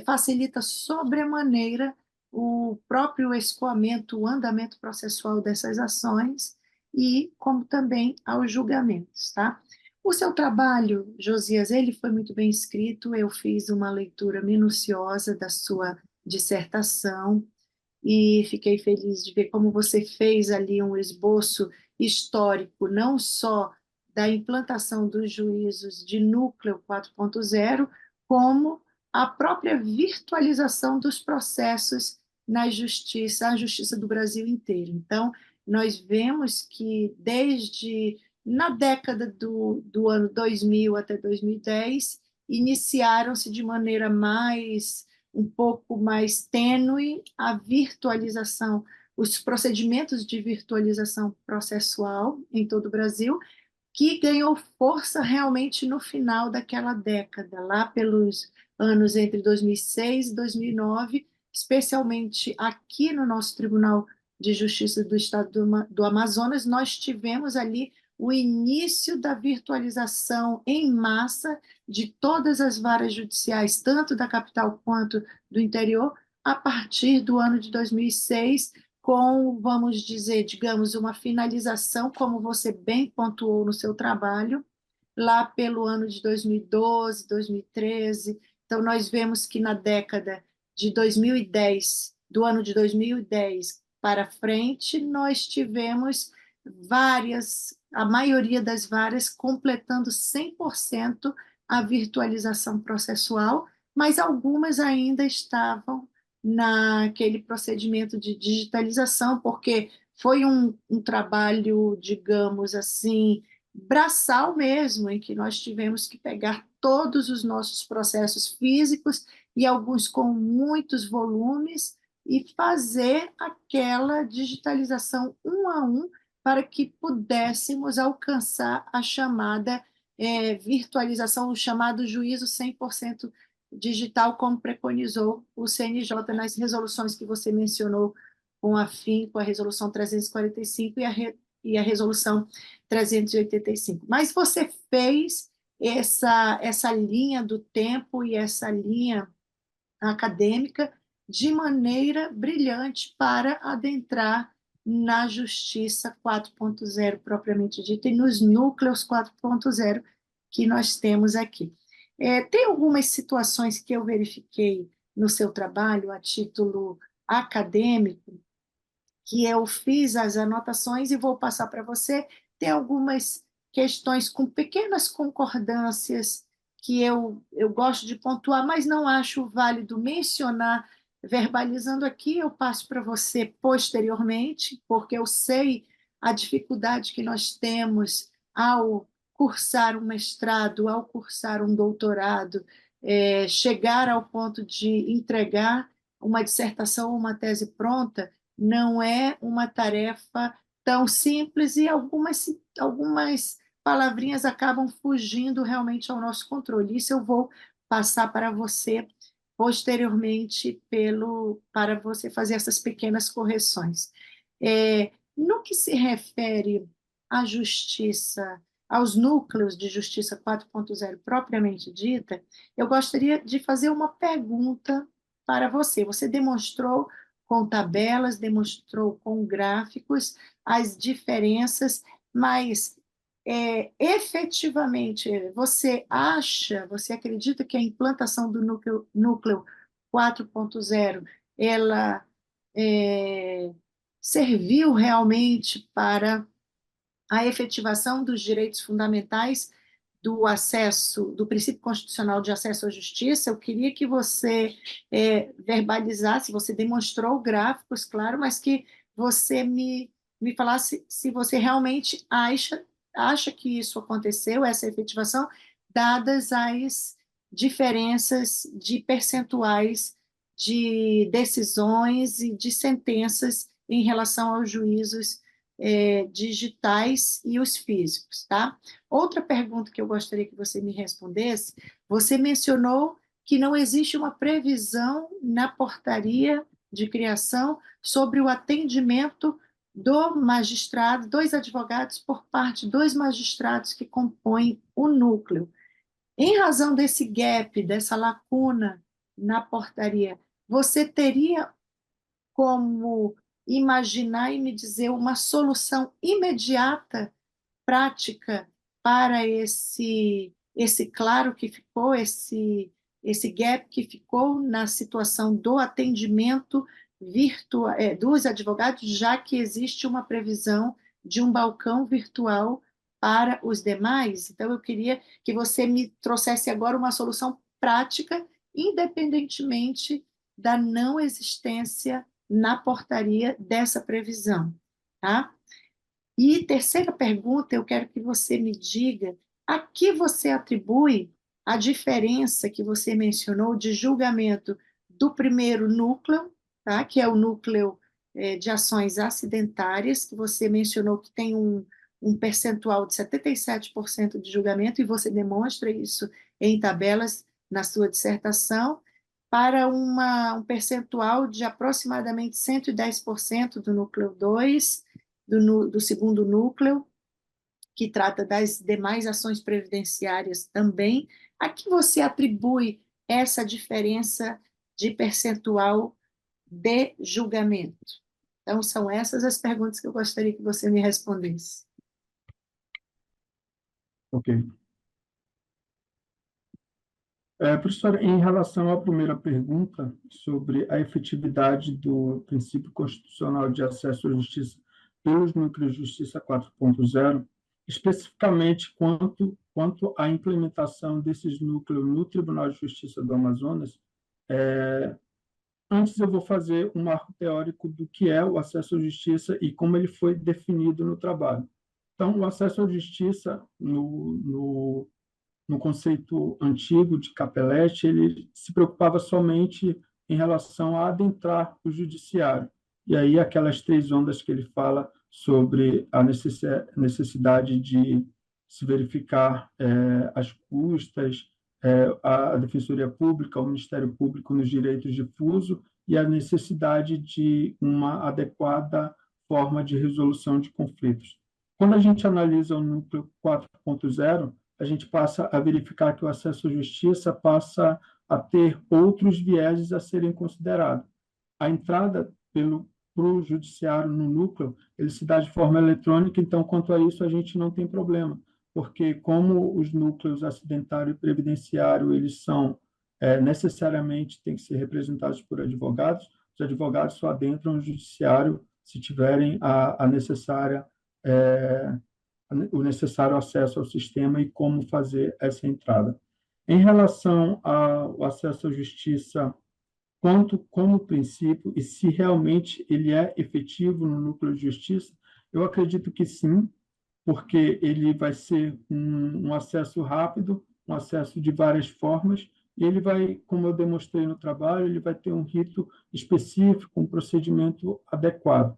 Speaker 2: facilita sobremaneira o próprio escoamento, o andamento processual dessas ações e como também aos julgamentos, tá? O seu trabalho, Josias, ele foi muito bem escrito, eu fiz uma leitura minuciosa da sua dissertação e fiquei feliz de ver como você fez ali um esboço histórico, não só da implantação dos juízos de núcleo 4.0, como a própria virtualização dos processos na justiça, a justiça do Brasil inteiro. Então, nós vemos que desde na década do ano 2000 até 2010, iniciaram-se de maneira um pouco mais tênue a virtualização, os procedimentos de virtualização processual em todo o Brasil, que ganhou força realmente no final daquela década, lá pelos anos entre 2006 e 2009, especialmente aqui no nosso Tribunal de Justiça do Estado do Amazonas, nós tivemos ali o início da virtualização em massa de todas as varas judiciais, tanto da capital quanto do interior, a partir do ano de 2006, com, vamos dizer, digamos, uma finalização, como você bem pontuou no seu trabalho, lá pelo ano de 2012, 2013. Então, nós vemos que na década de 2010, do ano de 2010 para frente, nós tivemos a maioria das varas completando 100% a virtualização processual, mas algumas ainda estavam naquele procedimento de digitalização, porque foi um trabalho, digamos assim, braçal mesmo, em que nós tivemos que pegar todos os nossos processos físicos e alguns com muitos volumes e fazer aquela digitalização um a um para que pudéssemos alcançar a chamada virtualização, o chamado juízo 100% digital, como preconizou o CNJ nas resoluções que você mencionou com a resolução 345 e a resolução 385. Mas você fez essa linha do tempo e essa linha acadêmica de maneira brilhante para adentrar na justiça 4.0 propriamente dita e nos núcleos 4.0 que nós temos aqui. Tem algumas situações que eu verifiquei no seu trabalho a título acadêmico que eu fiz as anotações e vou passar para você. Tem algumas questões com pequenas concordâncias que eu gosto de pontuar, mas não acho válido mencionar verbalizando aqui. Eu passo para você posteriormente, porque eu sei a dificuldade que nós temos ao cursar um mestrado, ao cursar um doutorado, chegar ao ponto de entregar uma dissertação ou uma tese pronta não é uma tarefa tão simples e algumas palavrinhas acabam fugindo realmente ao nosso controle. Isso eu vou passar para você posteriormente para você fazer essas pequenas correções. No que se refere à justiça, aos núcleos de justiça 4.0 propriamente dita, eu gostaria de fazer uma pergunta para você. Você demonstrou com tabelas, demonstrou com gráficos as diferenças, mas efetivamente você acredita que a implantação do núcleo 4.0 ela serviu realmente para a efetivação dos direitos fundamentais do princípio constitucional de acesso à justiça? Eu queria que você verbalizasse, você demonstrou gráficos, claro, mas que você me falasse se você realmente acha que isso aconteceu, essa efetivação, dadas as diferenças de percentuais de decisões e de sentenças em relação aos juízos digitais e os físicos, tá? Outra pergunta que eu gostaria que você me respondesse, você mencionou que não existe uma previsão na portaria de criação sobre o atendimento do magistrado, 2 advogados por parte dos magistrados que compõem o núcleo. Em razão desse gap, dessa lacuna na portaria, você teria como imaginar e me dizer uma solução imediata, prática, para esse claro que ficou, esse gap que ficou na situação do atendimento virtual, dos advogados, já que existe uma previsão de um balcão virtual para os demais? Então, eu queria que você me trouxesse agora uma solução prática, independentemente da não existência na portaria dessa previsão, tá? E terceira pergunta, eu quero que você me diga a que você atribui a diferença que você mencionou de julgamento do primeiro núcleo, tá? Que é o núcleo de ações acidentárias, que você mencionou que tem um percentual de 77% de julgamento, e você demonstra isso em tabelas na sua dissertação, para um percentual de aproximadamente 110% do núcleo 2, do segundo núcleo, que trata das demais ações previdenciárias também. A que você atribui essa diferença de percentual de julgamento? Então, são essas as perguntas que eu gostaria que você me respondesse.
Speaker 3: Ok. Professora, em relação à primeira pergunta sobre a efetividade do princípio constitucional de acesso à justiça pelos núcleos de justiça 4.0, especificamente quanto à implementação desses núcleos no Tribunal de Justiça do Amazonas, antes eu vou fazer um marco teórico do que é o acesso à justiça e como ele foi definido no trabalho. Então, o acesso à justiça no conceito antigo de Capelletti, ele se preocupava somente em relação a adentrar o judiciário. E aí aquelas 3 ondas que ele fala sobre a necessidade de se verificar as custas, a Defensoria Pública, o Ministério Público nos direitos difusos e a necessidade de uma adequada forma de resolução de conflitos. Quando a gente analisa o núcleo 4.0, a gente passa a verificar que o acesso à justiça passa a ter outros vieses a serem considerados. A entrada para o judiciário no núcleo, ele se dá de forma eletrônica, então, quanto a isso, a gente não tem problema, porque como os núcleos acidentário e previdenciário, eles são necessariamente têm que ser representados por advogados, os advogados só adentram o judiciário se tiverem a necessária o necessário acesso ao sistema e como fazer essa entrada. Em relação ao acesso à justiça, como princípio, e se realmente ele é efetivo no núcleo de justiça, eu acredito que sim, porque ele vai ser um acesso rápido, um acesso de várias formas, e ele vai, como eu demonstrei no trabalho, ele vai ter um rito específico, um procedimento adequado.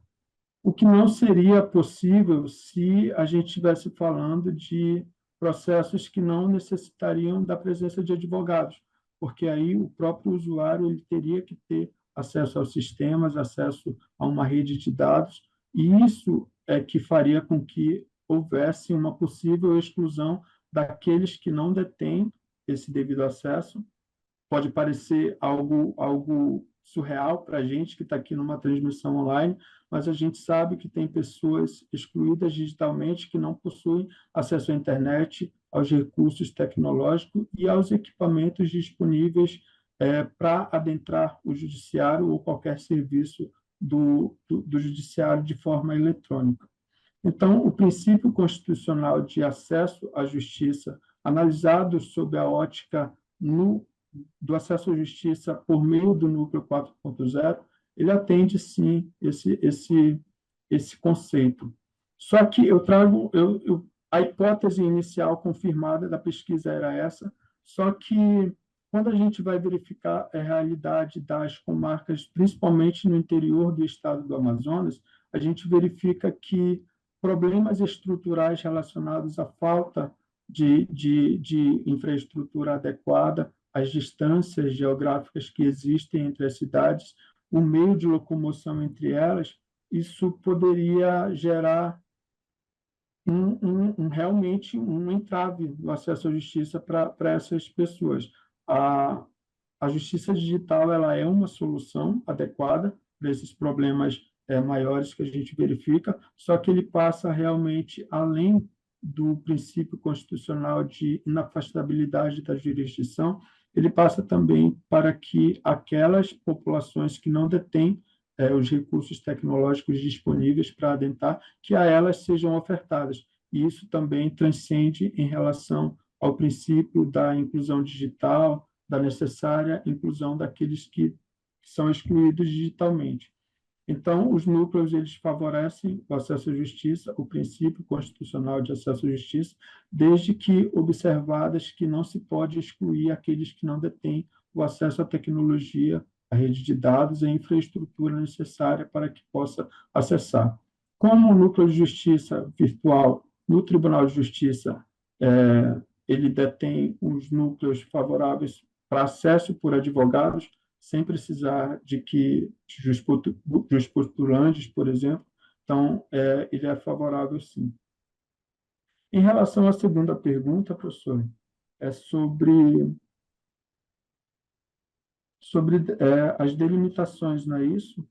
Speaker 3: O que não seria possível se a gente estivesse falando de processos que não necessitariam da presença de advogados, porque aí o próprio usuário ele teria que ter acesso aos sistemas, acesso a uma rede de dados, e isso é que faria com que houvesse uma possível exclusão daqueles que não detêm esse devido acesso. Pode parecer algo surreal para a gente que está aqui numa transmissão online, mas a gente sabe que tem pessoas excluídas digitalmente que não possuem acesso à internet, aos recursos tecnológicos e aos equipamentos disponíveis para adentrar o judiciário ou qualquer serviço do judiciário de forma eletrônica. Então, o princípio constitucional de acesso à justiça, analisado sob a ótica do acesso à justiça por meio do núcleo 4.0, ele atende, sim, esse conceito. Só que eu trago... a hipótese inicial confirmada da pesquisa era essa, só que quando a gente vai verificar a realidade das comarcas, principalmente no interior do estado do Amazonas, a gente verifica que problemas estruturais relacionados à falta de infraestrutura adequada, as distâncias geográficas que existem entre as cidades, o meio de locomoção entre elas, isso poderia gerar realmente um entrave no acesso à justiça para essas pessoas. A justiça digital ela é uma solução adequada para esses problemas maiores que a gente verifica, só que ele passa realmente além do princípio constitucional de inafastabilidade da jurisdição, ele passa também para que aquelas populações que não detêm os recursos tecnológicos disponíveis para adentar, que a elas sejam ofertadas. E isso também transcende em relação ao princípio da inclusão digital, da necessária inclusão daqueles que são excluídos digitalmente. Então, os núcleos eles favorecem o acesso à justiça, o princípio constitucional de acesso à justiça, desde que observadas que não se pode excluir aqueles que não detêm o acesso à tecnologia, à rede de dados e à infraestrutura necessária para que possa acessar. Como o núcleo de justiça virtual no Tribunal de Justiça ele detém os núcleos favoráveis para acesso por advogados, sem precisar de postulantes, por exemplo. Então, ele é favorável, sim. Em relação à segunda pergunta, professor, é sobre as delimitações, não é isso?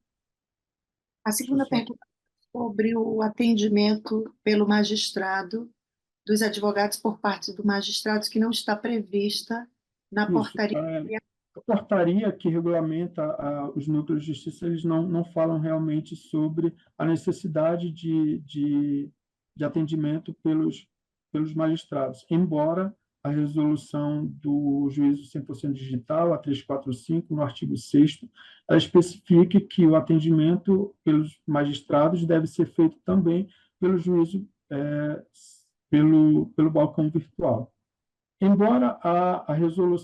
Speaker 2: A segunda pergunta é sobre o atendimento pelo magistrado, dos advogados por parte do magistrado, que não está prevista na portaria.
Speaker 3: A portaria que regulamenta os núcleos de justiça, eles não falam realmente sobre a necessidade de atendimento pelos magistrados, embora a resolução do juízo 100% digital, a 345, no artigo 6º, ela especifique que o atendimento pelos magistrados deve ser feito também pelo juízo, pelo balcão virtual. Embora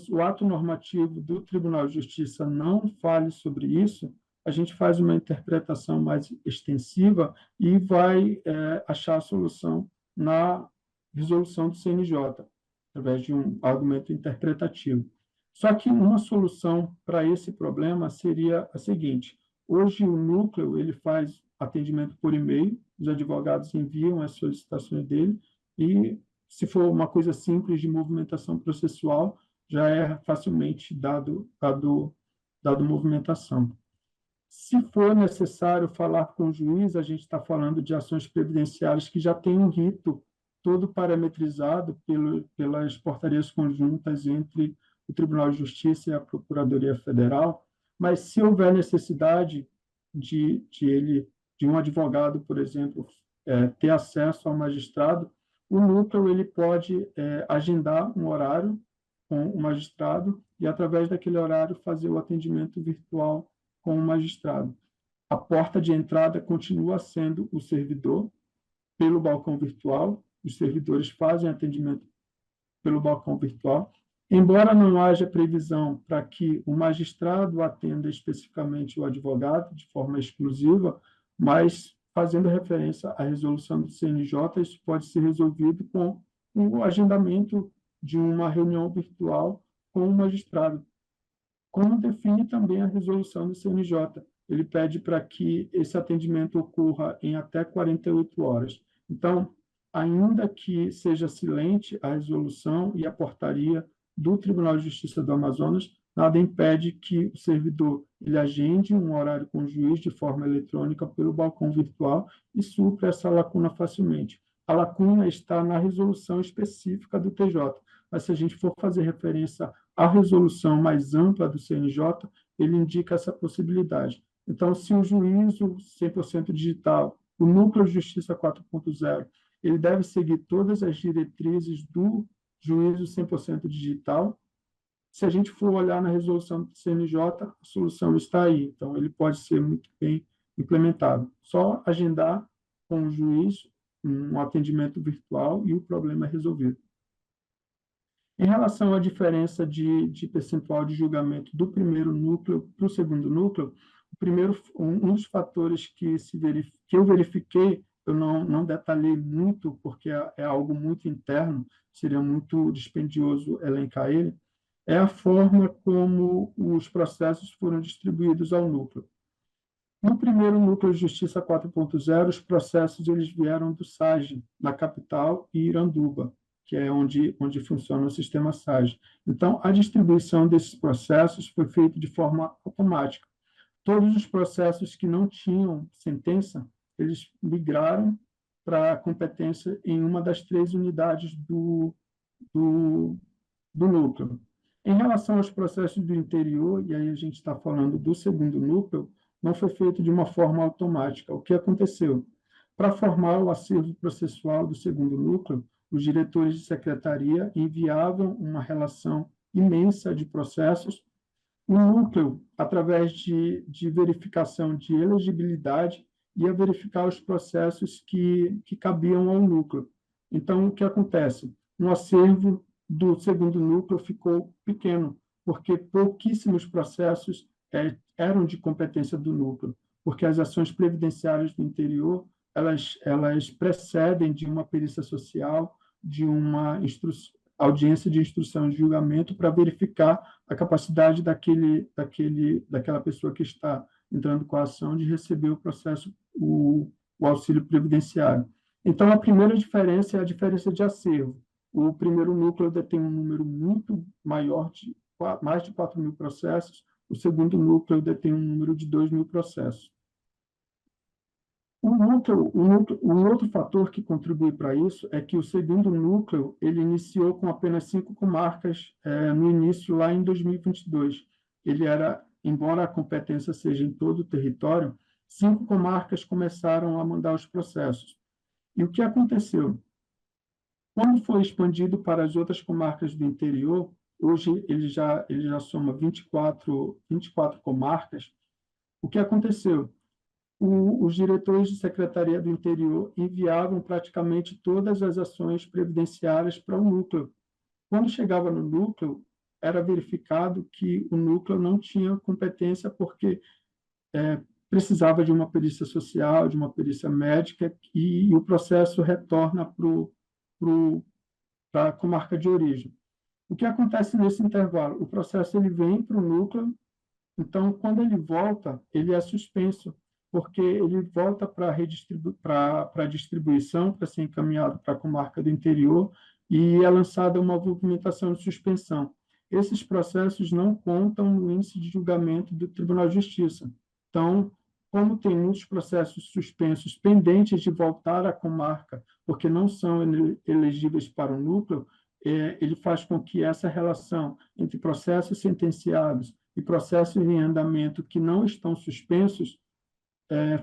Speaker 3: o ato normativo do Tribunal de Justiça não fale sobre isso, a gente faz uma interpretação mais extensiva e vai achar a solução na resolução do CNJ, através de um argumento interpretativo. Só que uma solução para esse problema seria a seguinte: hoje o núcleo ele faz atendimento por e-mail, os advogados enviam as solicitações dele e se for uma coisa simples de movimentação processual, já é facilmente dado movimentação. Se for necessário falar com o juiz, a gente está falando de ações previdenciárias que já têm um rito todo parametrizado pelas portarias conjuntas entre o Tribunal de Justiça e a Procuradoria Federal, mas se houver necessidade de um advogado, por exemplo, ter acesso ao magistrado, o núcleo ele pode agendar um horário com o magistrado e, através daquele horário, fazer o atendimento virtual com o magistrado. A porta de entrada continua sendo o servidor pelo balcão virtual, os servidores fazem atendimento pelo balcão virtual, embora não haja previsão para que o magistrado atenda especificamente o advogado de forma exclusiva, mas fazendo referência à resolução do CNJ, isso pode ser resolvido com o agendamento de uma reunião virtual com o magistrado, como define também a resolução do CNJ. Ele pede para que esse atendimento ocorra em até 48 horas. Então, ainda que seja silente a resolução e a portaria do Tribunal de Justiça do Amazonas, nada impede que o servidor ele agende um horário com o juiz de forma eletrônica pelo balcão virtual e supra essa lacuna facilmente. A lacuna está na resolução específica do TJ, mas se a gente for fazer referência à resolução mais ampla do CNJ, ele indica essa possibilidade. Então, se o juízo 100% digital, o núcleo de justiça 4.0, ele deve seguir todas as diretrizes do juízo 100% digital. Se a gente for olhar na resolução do CNJ, a solução está aí. Então, ele pode ser muito bem implementado. Só agendar com o juiz um atendimento virtual e o problema é resolvido. Em relação à diferença de percentual de julgamento do primeiro núcleo para o segundo núcleo, um dos fatores que eu verifiquei, eu não detalhei muito, porque é algo muito interno, seria muito dispendioso elencar ele, é a forma como os processos foram distribuídos ao núcleo. No primeiro núcleo de Justiça 4.0, os processos eles vieram do SAGE, na capital, e Iranduba, que é onde funciona o sistema SAGE. Então, a distribuição desses processos foi feita de forma automática. Todos os processos que não tinham sentença, eles migraram para a competência em uma das 3 unidades do, do núcleo. Em relação aos processos do interior, e aí a gente está falando do segundo núcleo, não foi feito de uma forma automática. O que aconteceu? Para formar o acervo processual do segundo núcleo, os diretores de secretaria enviavam uma relação imensa de processos. O núcleo, através de verificação de elegibilidade, ia verificar os processos que cabiam ao núcleo. Então, o que acontece? No acervo do segundo núcleo ficou pequeno, porque pouquíssimos processos eram de competência do núcleo, porque as ações previdenciárias do interior elas precedem de uma perícia social, de uma audiência de instrução de julgamento para verificar a capacidade daquela pessoa que está entrando com a ação de receber o processo, o auxílio previdenciário. Então, a primeira diferença é a diferença de acervo. O primeiro núcleo detém um número muito maior, mais de 4.000 processos, o segundo núcleo detém um número de 2.000 processos. Um outro fator que contribui para isso é que o segundo núcleo ele iniciou com apenas 5 comarcas no início, lá em 2022. Embora a competência seja em todo o território, 5 comarcas começaram a mandar os processos. E o que aconteceu? Quando foi expandido para as outras comarcas do interior, hoje ele já soma 24 comarcas. O que aconteceu? Os diretores de secretaria do interior enviavam praticamente todas as ações previdenciárias para o núcleo. Quando chegava no núcleo, era verificado que o núcleo não tinha competência porque precisava de uma perícia social, de uma perícia médica, e o processo retorna para a comarca de origem. O que acontece nesse intervalo? O processo ele vem para o núcleo. Então, quando ele volta, ele é suspenso, porque ele volta para a distribuição, para ser encaminhado para a comarca do interior, e é lançada uma movimentação de suspensão. Esses processos não contam no índice de julgamento do Tribunal de Justiça. Então, como tem muitos processos suspensos pendentes de voltar à comarca, porque não são elegíveis para o núcleo, ele faz com que essa relação entre processos sentenciados e processos em andamento que não estão suspensos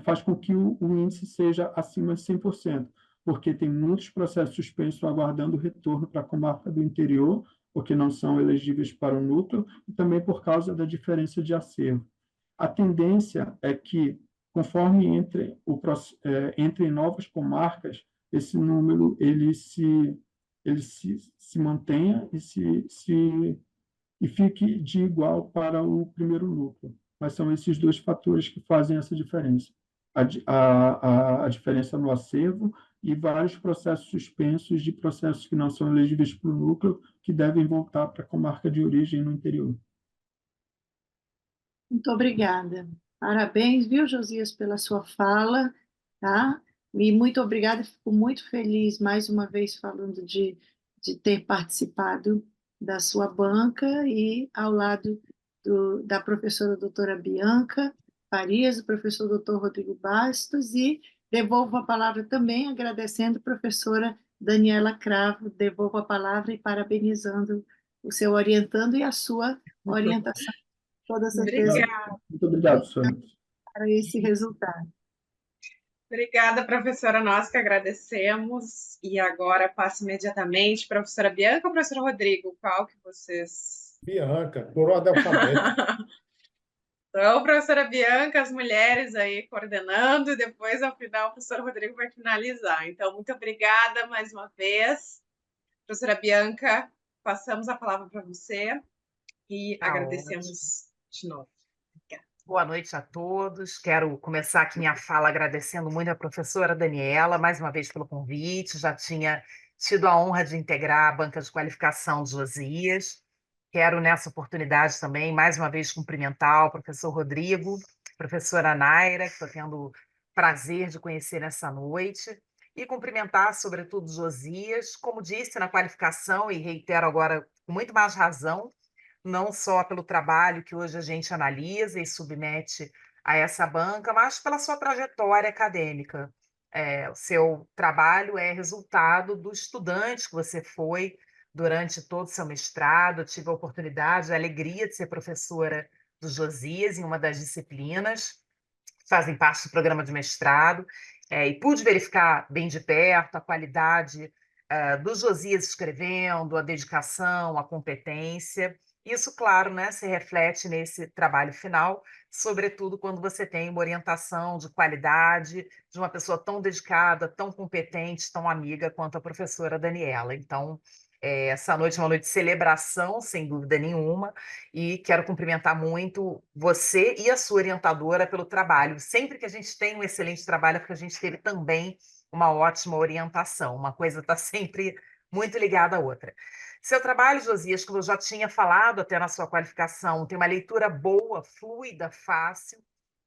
Speaker 3: faz com que o índice seja acima de 100%, porque tem muitos processos suspensos aguardando retorno para a comarca do interior, porque não são elegíveis para o núcleo, e também por causa da diferença de acervo. A tendência é que, conforme entre novas comarcas, esse número ele se mantenha e fique de igual para o primeiro núcleo. Mas são esses 2 fatores que fazem essa diferença. A diferença no acervo e vários processos suspensos de processos que não são elegíveis para o núcleo, que devem voltar para a comarca de origem no interior.
Speaker 2: Muito obrigada. Parabéns, viu, Josias, pela sua fala, tá? E muito obrigada, fico muito feliz mais uma vez falando de ter participado da sua banca e ao lado da professora doutora Bianca Farias, do professor doutor Rodrigo Bastos, e devolvo a palavra também agradecendo a professora Daniela Cravo, devolvo a palavra e parabenizando o seu orientando e a sua orientação. Toda certeza
Speaker 1: Obrigada.
Speaker 3: Muito obrigado, senhor.
Speaker 2: para esse resultado.
Speaker 1: Obrigada, professora. Nós que agradecemos. E agora passo imediatamente, professora Bianca ou professor Rodrigo? Qual que vocês...
Speaker 4: Bianca, por ordem alfabética.
Speaker 1: Então, professora Bianca, as mulheres aí coordenando, e depois, ao final, o professor Rodrigo vai finalizar. Então, muito obrigada mais uma vez. Professora Bianca, passamos a palavra para você e agradecemos de novo. Obrigada.
Speaker 5: Boa noite a todos. Quero começar aqui minha fala agradecendo muito a professora Daniela, mais uma vez pelo convite. Já tinha tido a honra de integrar a banca de qualificação de Josias. Quero, nessa oportunidade também, mais uma vez, cumprimentar o professor Rodrigo professora Naira, que estou tendo o prazer de conhecer nessa noite, e cumprimentar, sobretudo, Josias, como disse na qualificação, e reitero agora com muito mais razão, não só pelo trabalho que hoje a gente analisa e submete a essa banca, mas pela sua trajetória acadêmica. O seu trabalho é resultado do estudante que você foi durante todo o seu mestrado. Eu tive a oportunidade, a alegria de ser professora do Josias em uma das disciplinas, fazem parte do programa de mestrado, e pude verificar bem de perto a qualidade do Josias escrevendo, a dedicação, a competência. Isso, claro, né, se reflete nesse trabalho final, sobretudo quando você tem uma orientação de qualidade de uma pessoa tão dedicada, tão competente, tão amiga quanto a professora Daniela. Então, essa noite é uma noite de celebração, sem dúvida nenhuma, e quero cumprimentar muito você e a sua orientadora pelo trabalho. Sempre que a gente tem um excelente trabalho, é porque a gente teve também uma ótima orientação. Uma coisa está sempre muito ligada à outra. Seu trabalho, Josias, como eu já tinha falado até na sua qualificação, tem uma leitura boa, fluida, fácil.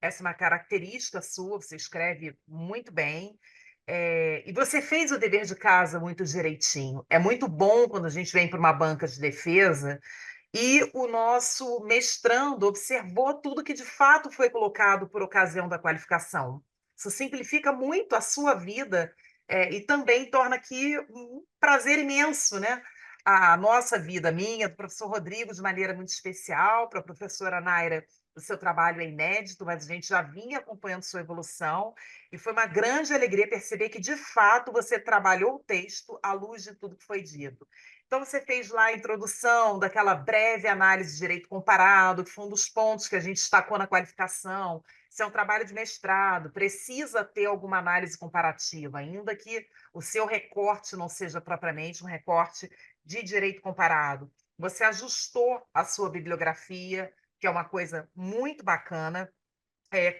Speaker 5: Essa é uma característica sua, você escreve muito bem. E você fez o dever de casa muito direitinho. É muito bom quando a gente vem para uma banca de defesa e o nosso mestrando observou tudo que de fato foi colocado por ocasião da qualificação. Isso simplifica muito a sua vida, e também torna aqui um prazer imenso, né? A nossa vida, minha, do professor Rodrigo, de maneira muito especial, para a professora Naira, o seu trabalho é inédito, mas a gente já vinha acompanhando sua evolução, e foi uma grande alegria perceber que, de fato, você trabalhou o texto à luz de tudo que foi dito. Então, você fez lá a introdução daquela breve análise de direito comparado, que foi um dos pontos que a gente destacou na qualificação. Isso é um trabalho de mestrado, precisa ter alguma análise comparativa, ainda que o seu recorte não seja propriamente um recorte de direito comparado. Você ajustou a sua bibliografia, que é uma coisa muito bacana.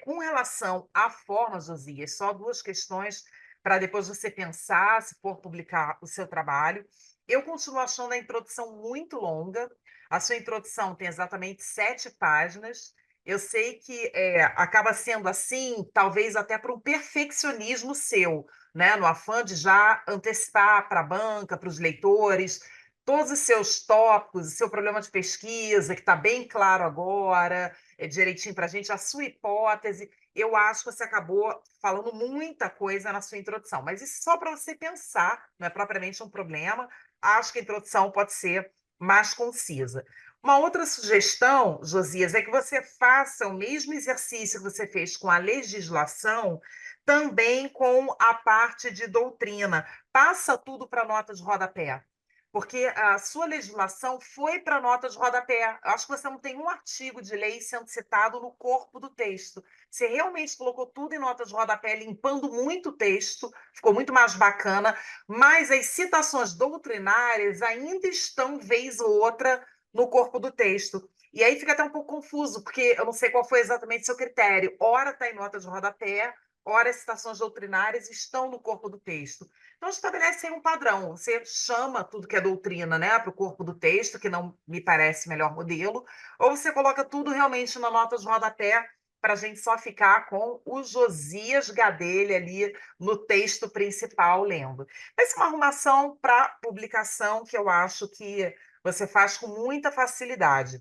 Speaker 5: Com relação à forma, Josias, só duas questões para depois você pensar se for publicar o seu trabalho. Eu continuo achando a introdução muito longa. A sua introdução tem exatamente 7 páginas. Eu sei que acaba sendo assim, talvez até por um perfeccionismo seu, né? No afã de já antecipar para a banca, para os leitores, todos os seus tópicos, o seu problema de pesquisa, que está bem claro agora, direitinho para a gente, a sua hipótese. Eu acho que você acabou falando muita coisa na sua introdução, mas isso só para você pensar, não é propriamente um problema. Acho que a introdução pode ser mais concisa. Uma outra sugestão, Josias, é que você faça o mesmo exercício que você fez com a legislação, também com a parte de doutrina. Passa tudo para nota de rodapé, porque a sua legislação foi para a nota de rodapé. Acho que você não tem um artigo de lei sendo citado no corpo do texto. Você realmente colocou tudo em nota de rodapé, limpando muito o texto, ficou muito mais bacana, mas as citações doutrinárias ainda estão, vez ou outra, no corpo do texto. E aí fica até um pouco confuso, porque eu não sei qual foi exatamente o seu critério. Ora está em nota de rodapé, ora as citações doutrinárias estão no corpo do texto. Então, estabelece aí um padrão. Você chama tudo que é doutrina, né, para o corpo do texto, que não me parece o melhor modelo, ou você coloca tudo realmente na nota de rodapé para a gente só ficar com o Josias Gadelha ali no texto principal lendo. Essa é uma arrumação para publicação que eu acho que você faz com muita facilidade.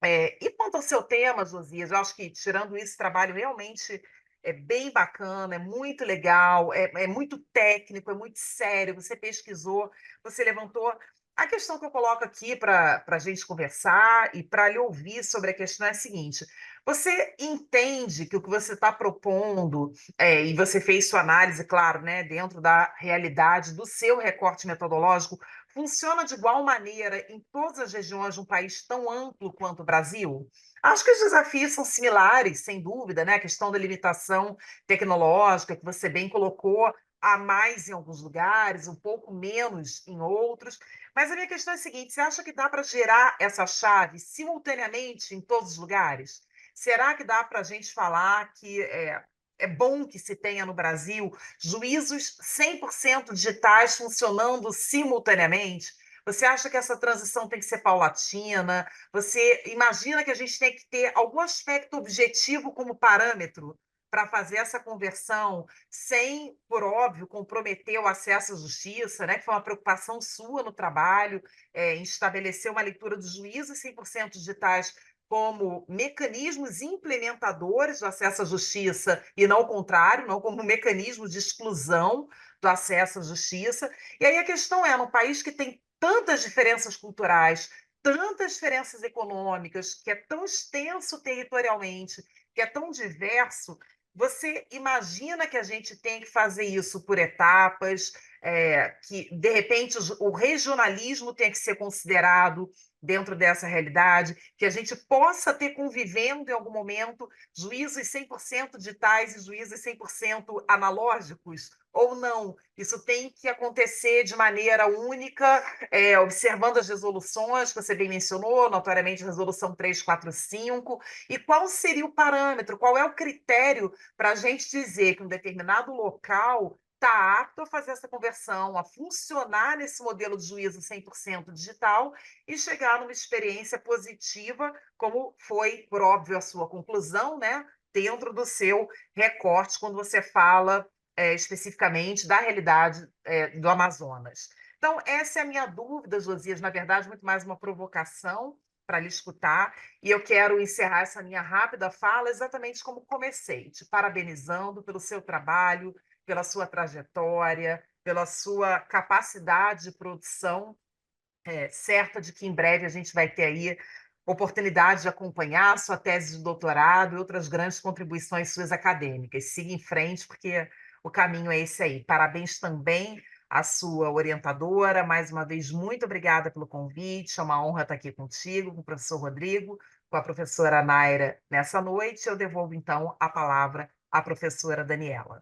Speaker 5: E quanto ao seu tema, Josias, eu acho que, tirando isso, o trabalho realmente é bem bacana, é muito legal, é muito técnico, é muito sério. Você pesquisou, você levantou. A questão que eu coloco aqui para a gente conversar e para lhe ouvir sobre a questão é a seguinte: você entende que o que você está propondo, e você fez sua análise, claro, né, dentro da realidade do seu recorte metodológico, funciona de igual maneira em todas as regiões de um país tão amplo quanto o Brasil? Acho que os desafios são similares, sem dúvida, né? A questão da limitação tecnológica, que você bem colocou, há mais em alguns lugares, um pouco menos em outros. Mas a minha questão é a seguinte: você acha que dá para gerar essa chave simultaneamente em todos os lugares? Será que dá para a gente falar que é bom que se tenha no Brasil juízos 100% digitais funcionando simultaneamente? Você acha que essa transição tem que ser paulatina? Você imagina que a gente tem que ter algum aspecto objetivo como parâmetro para fazer essa conversão, sem, por óbvio, comprometer o acesso à justiça, né, que foi uma preocupação sua no trabalho, em estabelecer uma leitura dos juízos 100% digitais como mecanismos implementadores do acesso à justiça e não o contrário, não como mecanismo de exclusão do acesso à justiça. E aí a questão é, num país que tem tantas diferenças culturais, tantas diferenças econômicas, que é tão extenso territorialmente, que é tão diverso, você imagina que a gente tem que fazer isso por etapas, que, de repente, o regionalismo tem que ser considerado dentro dessa realidade, que a gente possa ter convivendo em algum momento juízes 100% digitais e juízes 100% analógicos, ou não? Isso tem que acontecer de maneira única, observando as resoluções que você bem mencionou, notoriamente a resolução 345, e qual seria o parâmetro, qual é o critério para a gente dizer que um determinado local está apto a fazer essa conversão, a funcionar nesse modelo de juízo 100% digital e chegar numa experiência positiva, como foi, por óbvio, a sua conclusão, né? Dentro do seu recorte, quando você fala especificamente da realidade do Amazonas. Então, essa é a minha dúvida, Josias, na verdade, muito mais uma provocação para lhe escutar, e eu quero encerrar essa minha rápida fala exatamente como comecei, te parabenizando pelo seu trabalho, pela sua trajetória, pela sua capacidade de produção, certa de que em breve a gente vai ter aí oportunidade de acompanhar a sua tese de doutorado e outras grandes contribuições suas acadêmicas. Siga em frente, porque o caminho é esse aí. Parabéns também à sua orientadora. Mais uma vez, muito obrigada pelo convite. É uma honra estar aqui contigo, com o professor Rodrigo, com a professora Naira nessa noite. Eu devolvo, então, a palavra à professora Daniela.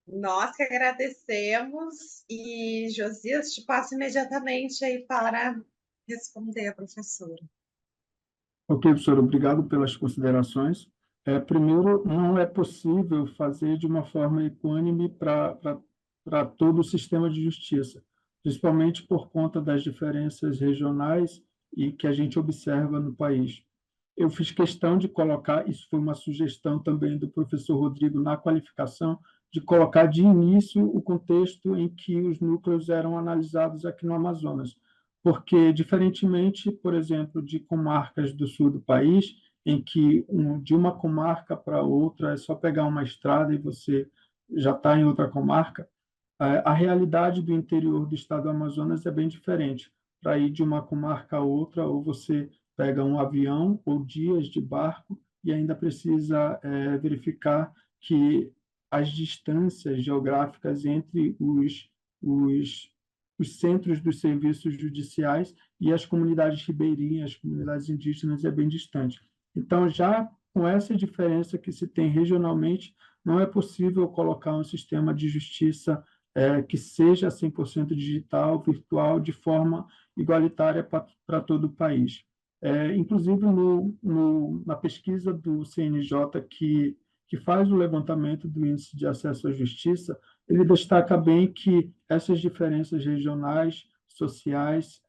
Speaker 1: Nós que agradecemos e, Josias, te passo imediatamente aí para responder a professora.
Speaker 3: Ok, professor, obrigado pelas considerações. Primeiro, não é possível fazer de uma forma equânime para todo o sistema de justiça, principalmente por conta das diferenças regionais e que a gente observa no país. Eu fiz questão de colocar, isso foi uma sugestão também do professor Rodrigo na qualificação, de colocar de início o contexto em que os núcleos eram analisados aqui no Amazonas, porque, diferentemente, por exemplo, de comarcas do sul do país, em que de uma comarca para outra é só pegar uma estrada e você já está em outra comarca, a realidade do interior do estado do Amazonas é bem diferente. Para ir de uma comarca a outra, ou você pega um avião ou dias de barco e ainda precisa verificar que as distâncias geográficas entre os centros dos serviços judiciais e as comunidades ribeirinhas, as comunidades indígenas, é bem distante. Então, já com essa diferença que se tem regionalmente, não é possível colocar um sistema de justiça que seja 100% digital, virtual, de forma igualitária para todo o país. Inclusive, na pesquisa do CNJ, que faz o levantamento do índice de acesso à justiça, ele destaca bem que essas diferenças regionais, sociais,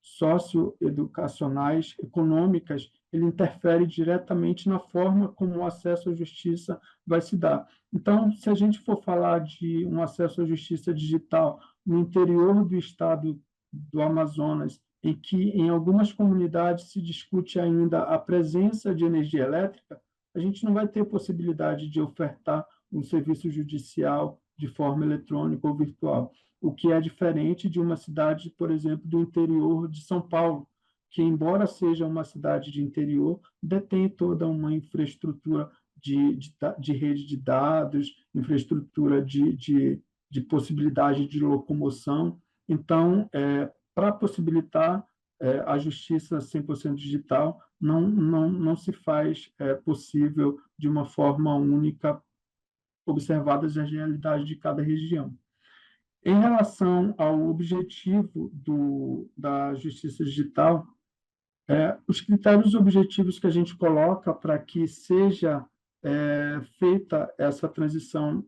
Speaker 3: socioeducacionais, econômicas, ele interfere diretamente na forma como o acesso à justiça vai se dar. Então, se a gente for falar de um acesso à justiça digital no interior do estado do Amazonas, em que em algumas comunidades se discute ainda a presença de energia elétrica, a gente não vai ter possibilidade de ofertar um serviço judicial de forma eletrônica ou virtual, o que é diferente de uma cidade, por exemplo, do interior de São Paulo, que, embora seja uma cidade de interior, detém toda uma infraestrutura de rede de dados, infraestrutura de possibilidade de locomoção. Então, para possibilitar a justiça 100% digital, não se faz possível de uma forma única, observadas as realidades de cada região. Em relação ao objetivo da justiça digital, os critérios objetivos que a gente coloca para que seja feita essa transição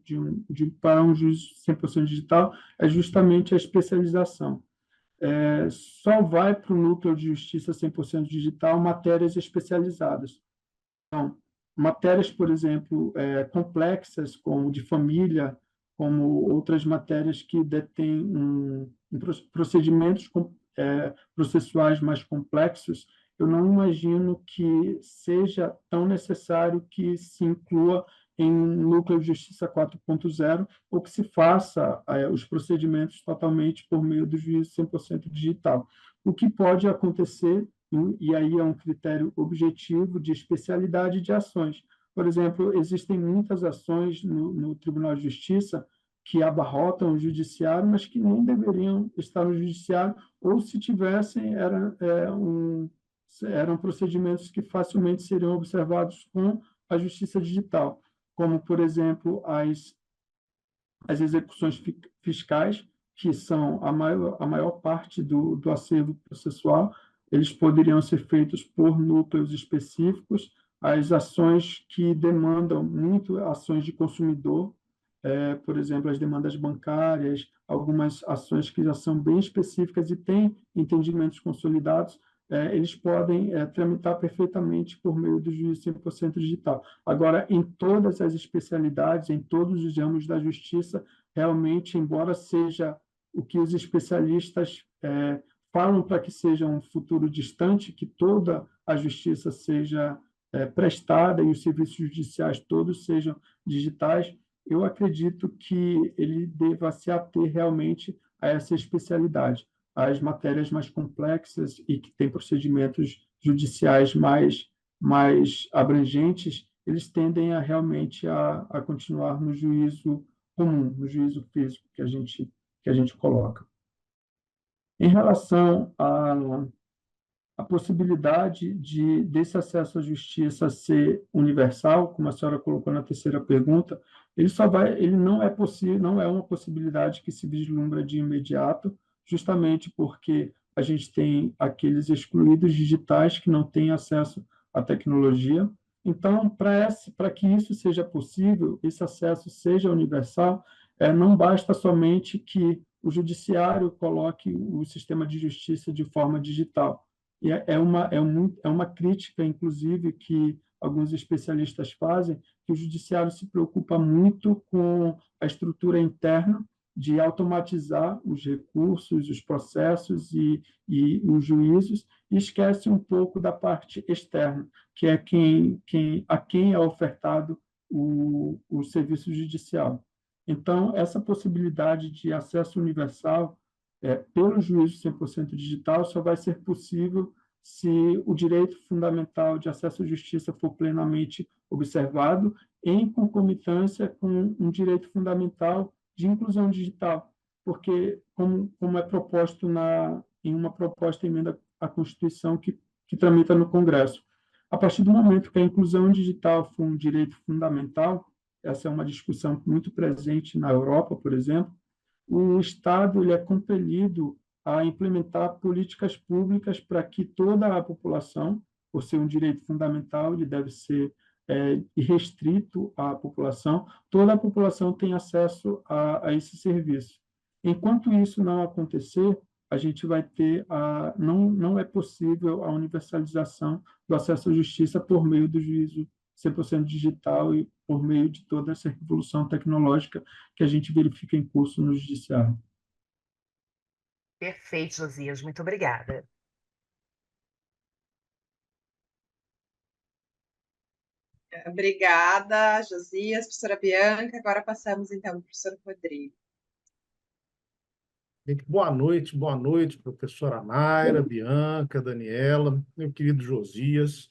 Speaker 3: para um juiz 100% digital é justamente a especialização. só vai para o núcleo de justiça 100% digital matérias especializadas. Então, matérias, por exemplo, complexas, como de família, como outras matérias que detêm procedimentos processuais mais complexos, eu não imagino que seja tão necessário que se inclua em núcleo de justiça 4.0 ou que se faça os procedimentos totalmente por meio do juízo 100% digital. O que pode acontecer, e aí é um critério objetivo de especialidade de ações. Por exemplo, existem muitas ações no Tribunal de Justiça que abarrotam o judiciário, mas que nem deveriam estar no judiciário, ou se tivessem, eram procedimentos que facilmente seriam observados com a justiça digital, como, por exemplo, as execuções fiscais, que são a maior parte do acervo processual, eles poderiam ser feitos por núcleos específicos, as ações que demandam muito ações de consumidor, por exemplo, as demandas bancárias, algumas ações que já são bem específicas e têm entendimentos consolidados, eles podem tramitar perfeitamente por meio do juízo 100% digital. Agora, em todas as especialidades, em todos os ramos da justiça, realmente, embora seja o que os especialistas falam para que seja um futuro distante, que toda a justiça seja prestada e os serviços judiciais todos sejam digitais, eu acredito que ele deva se ater realmente a essa especialidade. As matérias mais complexas e que têm procedimentos judiciais mais abrangentes, eles tendem realmente a continuar no juízo comum, no juízo físico que a gente coloca. Em relação à possibilidade desse acesso à justiça ser universal, como a senhora colocou na terceira pergunta, ele não é possível, não é uma possibilidade que se vislumbra de imediato, justamente porque a gente tem aqueles excluídos digitais que não têm acesso à tecnologia. Então, para que isso seja possível, esse acesso seja universal, não basta somente que o judiciário coloque o sistema de justiça de forma digital. E é uma crítica, inclusive, que alguns especialistas fazem, que o judiciário se preocupa muito com a estrutura interna de automatizar os recursos, os processos e os juízos, e esquece um pouco da parte externa, que é a quem é ofertado o serviço judicial. Então, essa possibilidade de acesso universal pelo juízo 100% digital só vai ser possível se o direito fundamental de acesso à justiça for plenamente observado, em concomitância com um direito fundamental de inclusão digital, porque, como é proposto em uma proposta de emenda à Constituição que tramita no Congresso, a partir do momento que a inclusão digital for um direito fundamental, essa é uma discussão muito presente na Europa, por exemplo, o Estado ele é compelido a implementar políticas públicas para que toda a população, por ser um direito fundamental, ele deve ser irrestrito à população, toda a população tem acesso a esse serviço. Enquanto isso não acontecer, a gente vai ter não é possível a universalização do acesso à justiça por meio do juízo 100% digital e por meio de toda essa revolução tecnológica que a gente verifica em curso no judiciário.
Speaker 5: Perfeito, Josias. Muito obrigada.
Speaker 1: Obrigada, Josias, professora Bianca. Agora passamos, então, para o professor Rodrigo.
Speaker 4: Boa noite, professora Mayra, Bianca, Daniela, meu querido Josias.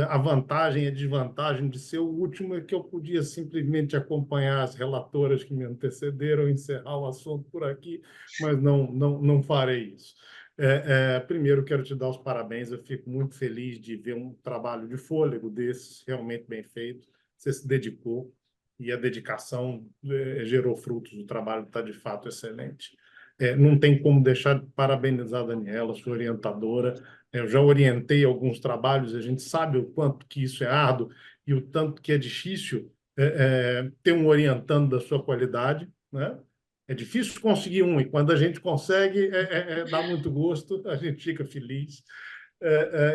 Speaker 4: A vantagem e a desvantagem de ser o último é que eu podia simplesmente acompanhar as relatoras que me antecederam e encerrar o assunto por aqui, mas não farei isso. Primeiro, quero te dar os parabéns. Eu fico muito feliz de ver um trabalho de fôlego desses, realmente bem feito. Você se dedicou e a dedicação gerou frutos. O trabalho está, de fato, excelente. Não tem como deixar de parabenizar a Daniela, sua orientadora. Eu já orientei alguns trabalhos, a gente sabe o quanto que isso é árduo e o tanto que é difícil ter um orientando da sua qualidade, né? É difícil conseguir um, e quando a gente consegue, dá muito gosto, a gente fica feliz.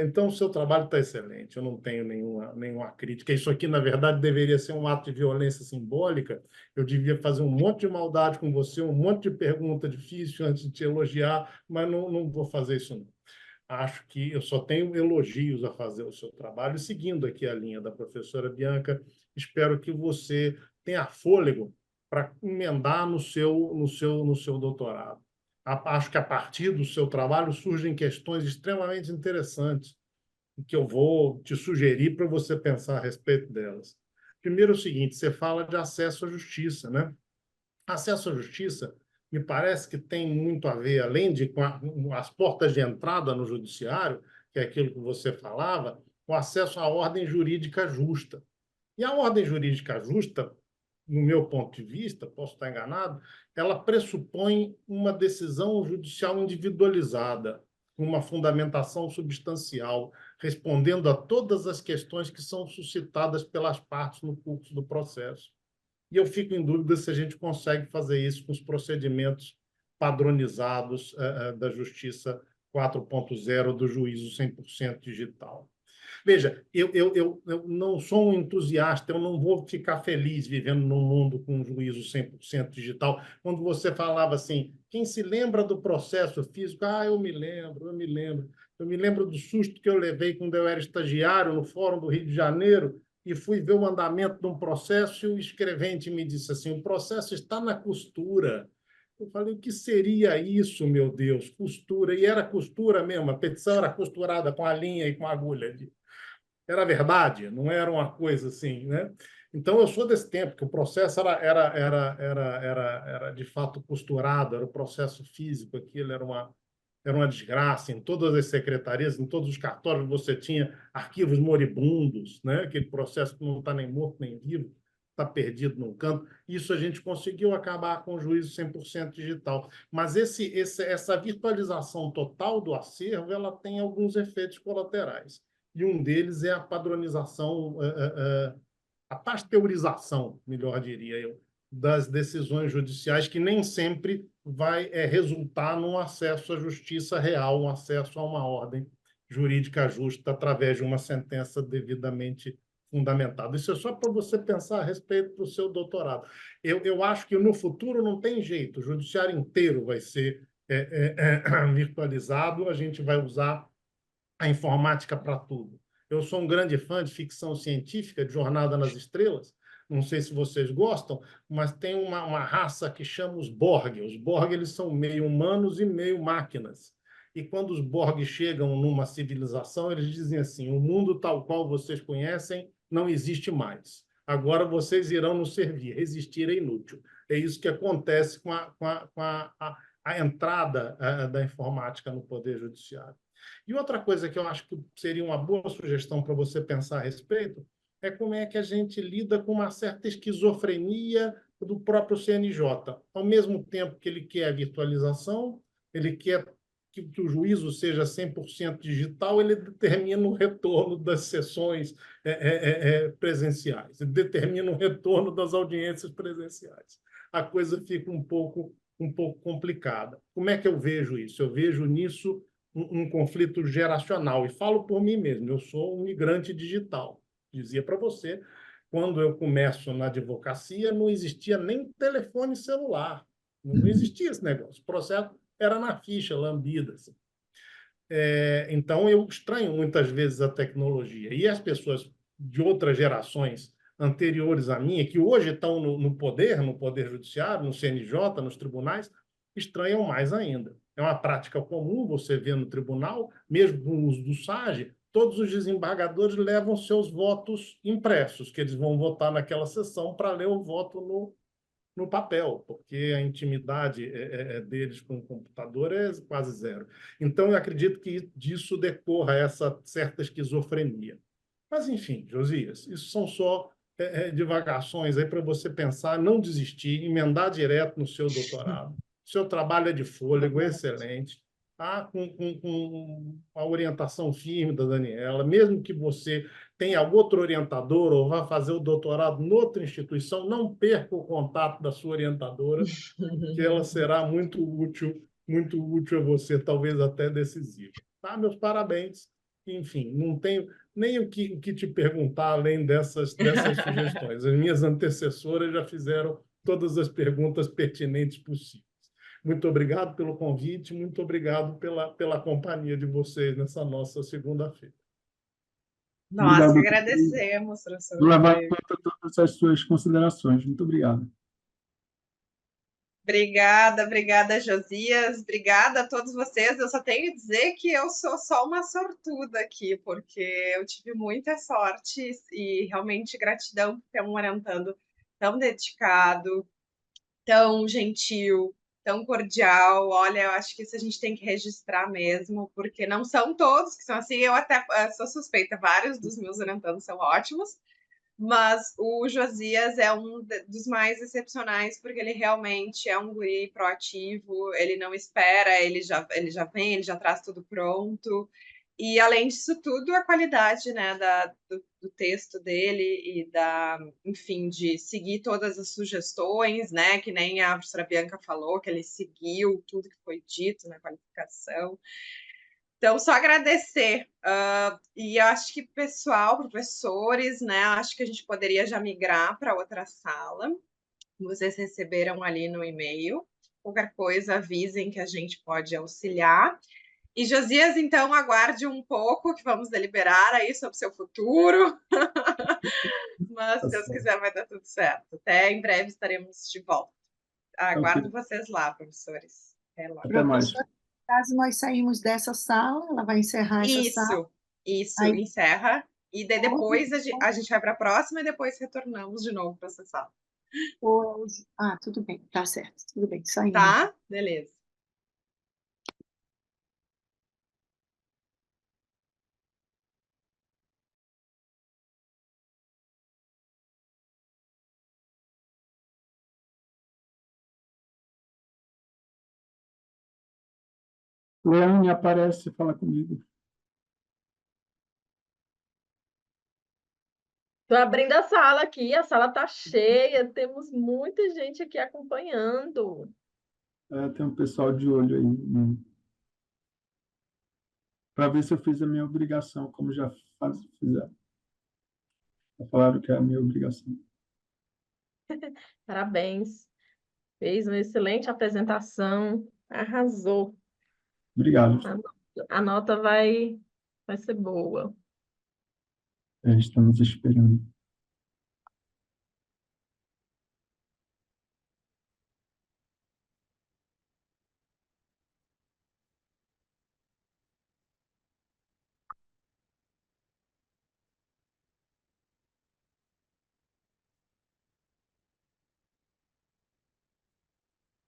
Speaker 4: Então, o seu trabalho está excelente, eu não tenho nenhuma crítica. Isso aqui, na verdade, deveria ser um ato de violência simbólica. Eu devia fazer um monte de maldade com você, um monte de pergunta difícil antes de te elogiar, mas não vou fazer isso, não. Acho que eu só tenho elogios a fazer ao seu trabalho. Seguindo aqui a linha da professora Bianca, espero que você tenha fôlego para emendar no seu doutorado. Acho que a partir do seu trabalho surgem questões extremamente interessantes que eu vou te sugerir para você pensar a respeito delas. Primeiro é o seguinte, você fala de acesso à justiça, né? Acesso à justiça me parece que tem muito a ver, além de com as portas de entrada no judiciário, que é aquilo que você falava, o acesso à ordem jurídica justa. E a ordem jurídica justa, no meu ponto de vista, posso estar enganado, ela pressupõe uma decisão judicial individualizada, com uma fundamentação substancial, respondendo a todas as questões que são suscitadas pelas partes no curso do processo. E eu fico em dúvida se a gente consegue fazer isso com os procedimentos padronizados da Justiça 4.0, do juízo 100% digital. Veja, eu não sou um entusiasta, eu não vou ficar feliz vivendo num mundo com um juízo 100% digital. Quando você falava assim, quem se lembra do processo físico? Eu me lembro, eu me lembro. Eu me lembro do susto que eu levei quando eu era estagiário no Fórum do Rio de Janeiro e fui ver o andamento de um processo e o escrevente me disse assim, o processo está na costura. Eu falei, o que seria isso, meu Deus? Costura. E era costura mesmo, a petição era costurada com a linha e com a agulha. Era verdade, não era uma coisa assim, né? Então, eu sou desse tempo, que o processo era de fato costurado, era o processo físico, aquilo era uma desgraça. Em todas as secretarias, em todos os cartórios, você tinha arquivos moribundos, né? Aquele processo que não está nem morto nem vivo, está perdido num canto. Isso a gente conseguiu acabar com o juízo 100% digital. Mas essa virtualização total do acervo, ela tem alguns efeitos colaterais. E um deles é a padronização, a pasteurização, melhor diria eu, das decisões judiciais, que nem sempre vai resultar num acesso à justiça real, um acesso a uma ordem jurídica justa através de uma sentença devidamente fundamentada. Isso é só para você pensar a respeito do seu doutorado. Eu acho que no futuro não tem jeito, o judiciário inteiro vai ser virtualizado, a gente vai usar a informática para tudo. Eu sou um grande fã de ficção científica, de Jornada nas Estrelas. Não sei se vocês gostam, mas tem uma raça que chama os Borg. Os Borg, eles são meio humanos e meio máquinas. E quando os Borg chegam numa civilização, eles dizem assim, o mundo tal qual vocês conhecem não existe mais. Agora vocês irão nos servir. Resistir é inútil. É isso que acontece com a entrada da informática no Poder Judiciário. E outra coisa que eu acho que seria uma boa sugestão para você pensar a respeito é como é que a gente lida com uma certa esquizofrenia do próprio CNJ. Ao mesmo tempo que ele quer a virtualização, ele quer que o juízo seja 100% digital, ele determina o retorno das sessões presenciais, ele determina o retorno das audiências presenciais. A coisa fica um pouco complicada. Como é que eu vejo isso? Eu vejo nisso um conflito geracional. E falo por mim mesmo, eu sou um migrante digital. Dizia para você, quando eu começo na advocacia, não existia nem telefone celular. Não existia esse negócio. O processo era na ficha, lambida. Assim. Então, eu estranho muitas vezes a tecnologia. E as pessoas de outras gerações anteriores à minha, que hoje estão no Poder Judiciário, no CNJ, nos tribunais, estranham mais ainda. É uma prática comum, você vê no tribunal, mesmo com o uso do SAGE, todos os desembargadores levam seus votos impressos, que eles vão votar naquela sessão para ler o voto no papel, porque a intimidade deles com o computador é quase zero. Então, eu acredito que disso decorra essa certa esquizofrenia. Mas, enfim, Josias, isso são só divagações aí para você pensar, não desistir, emendar direto no seu doutorado. Seu trabalho é de fôlego, excelente. com a orientação firme da Daniela, mesmo que você tenha outro orientador ou vá fazer o doutorado noutra instituição, não perca o contato da sua orientadora, que ela será muito útil a você, talvez até decisiva. Tá? Meus parabéns. Enfim, não tenho nem o que te perguntar além dessas sugestões. As minhas antecessoras já fizeram todas as perguntas pertinentes possíveis. Muito obrigado pelo convite, muito obrigado pela companhia de vocês nessa nossa segunda-feira.
Speaker 1: Nós que
Speaker 3: Obrigado
Speaker 1: agradecemos, professor
Speaker 3: por levar em
Speaker 1: José.
Speaker 3: conta todas as suas considerações. Muito obrigado.
Speaker 1: Obrigada, Josias. Obrigada a todos vocês. Eu só tenho a dizer que eu sou só uma sortuda aqui, porque eu tive muita sorte e realmente gratidão por ter um orientando tão dedicado, tão gentil, tão cordial. Olha, eu acho que isso a gente tem que registrar mesmo, porque não são todos que são assim. Eu até sou suspeita, vários dos meus orientandos são ótimos, mas o Josias é um dos mais excepcionais, porque ele realmente é um guri proativo, ele não espera, ele já vem, ele já traz tudo pronto. E, além disso tudo, a qualidade, né, do texto dele e enfim, de seguir todas as sugestões, né, que nem a professora Bianca falou, que ele seguiu tudo que foi dito na qualificação. Então, só agradecer. E eu acho que, pessoal, professores, né, acho que a gente poderia já migrar para outra sala. Vocês receberam ali no e-mail. Qualquer coisa, avisem que a gente pode auxiliar. E, Josias, então, aguarde um pouco, que vamos deliberar aí sobre o seu futuro. Mas, se
Speaker 3: Tá
Speaker 1: Deus
Speaker 3: certo.
Speaker 1: quiser, vai dar tudo certo. Até em breve estaremos de volta.
Speaker 3: Ok.
Speaker 1: Aguardo vocês lá, professores. Até logo.
Speaker 3: Até mais.
Speaker 2: Professor, caso nós saímos dessa sala, ela vai encerrar essa sala,
Speaker 1: Isso,
Speaker 2: aí
Speaker 1: encerra. E daí
Speaker 2: outro
Speaker 1: depois a gente vai para a próxima e depois retornamos de novo para essa sala.
Speaker 2: depois... Ah, tudo bem, tá certo, tudo bem, saindo então.
Speaker 1: Tá? Beleza.
Speaker 3: Leane, aparece, fala comigo.
Speaker 6: Estou abrindo a sala aqui, a sala está cheia, temos muita gente aqui acompanhando.
Speaker 3: Tem um pessoal de olho aí, para ver se eu fiz a minha obrigação, como já fizeram. Já falaram que é a minha obrigação.
Speaker 6: Parabéns, fez uma excelente apresentação, arrasou.
Speaker 3: Obrigado.
Speaker 6: A nota vai ser boa.
Speaker 3: Estamos esperando.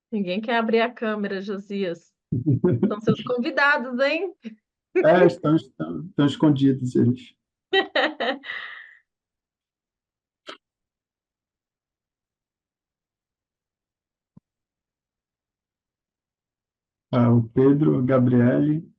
Speaker 6: Ninguém quer abrir a câmera, Josias. São seus convidados, hein?
Speaker 3: Estão escondidos eles. O Pedro, a Gabriele.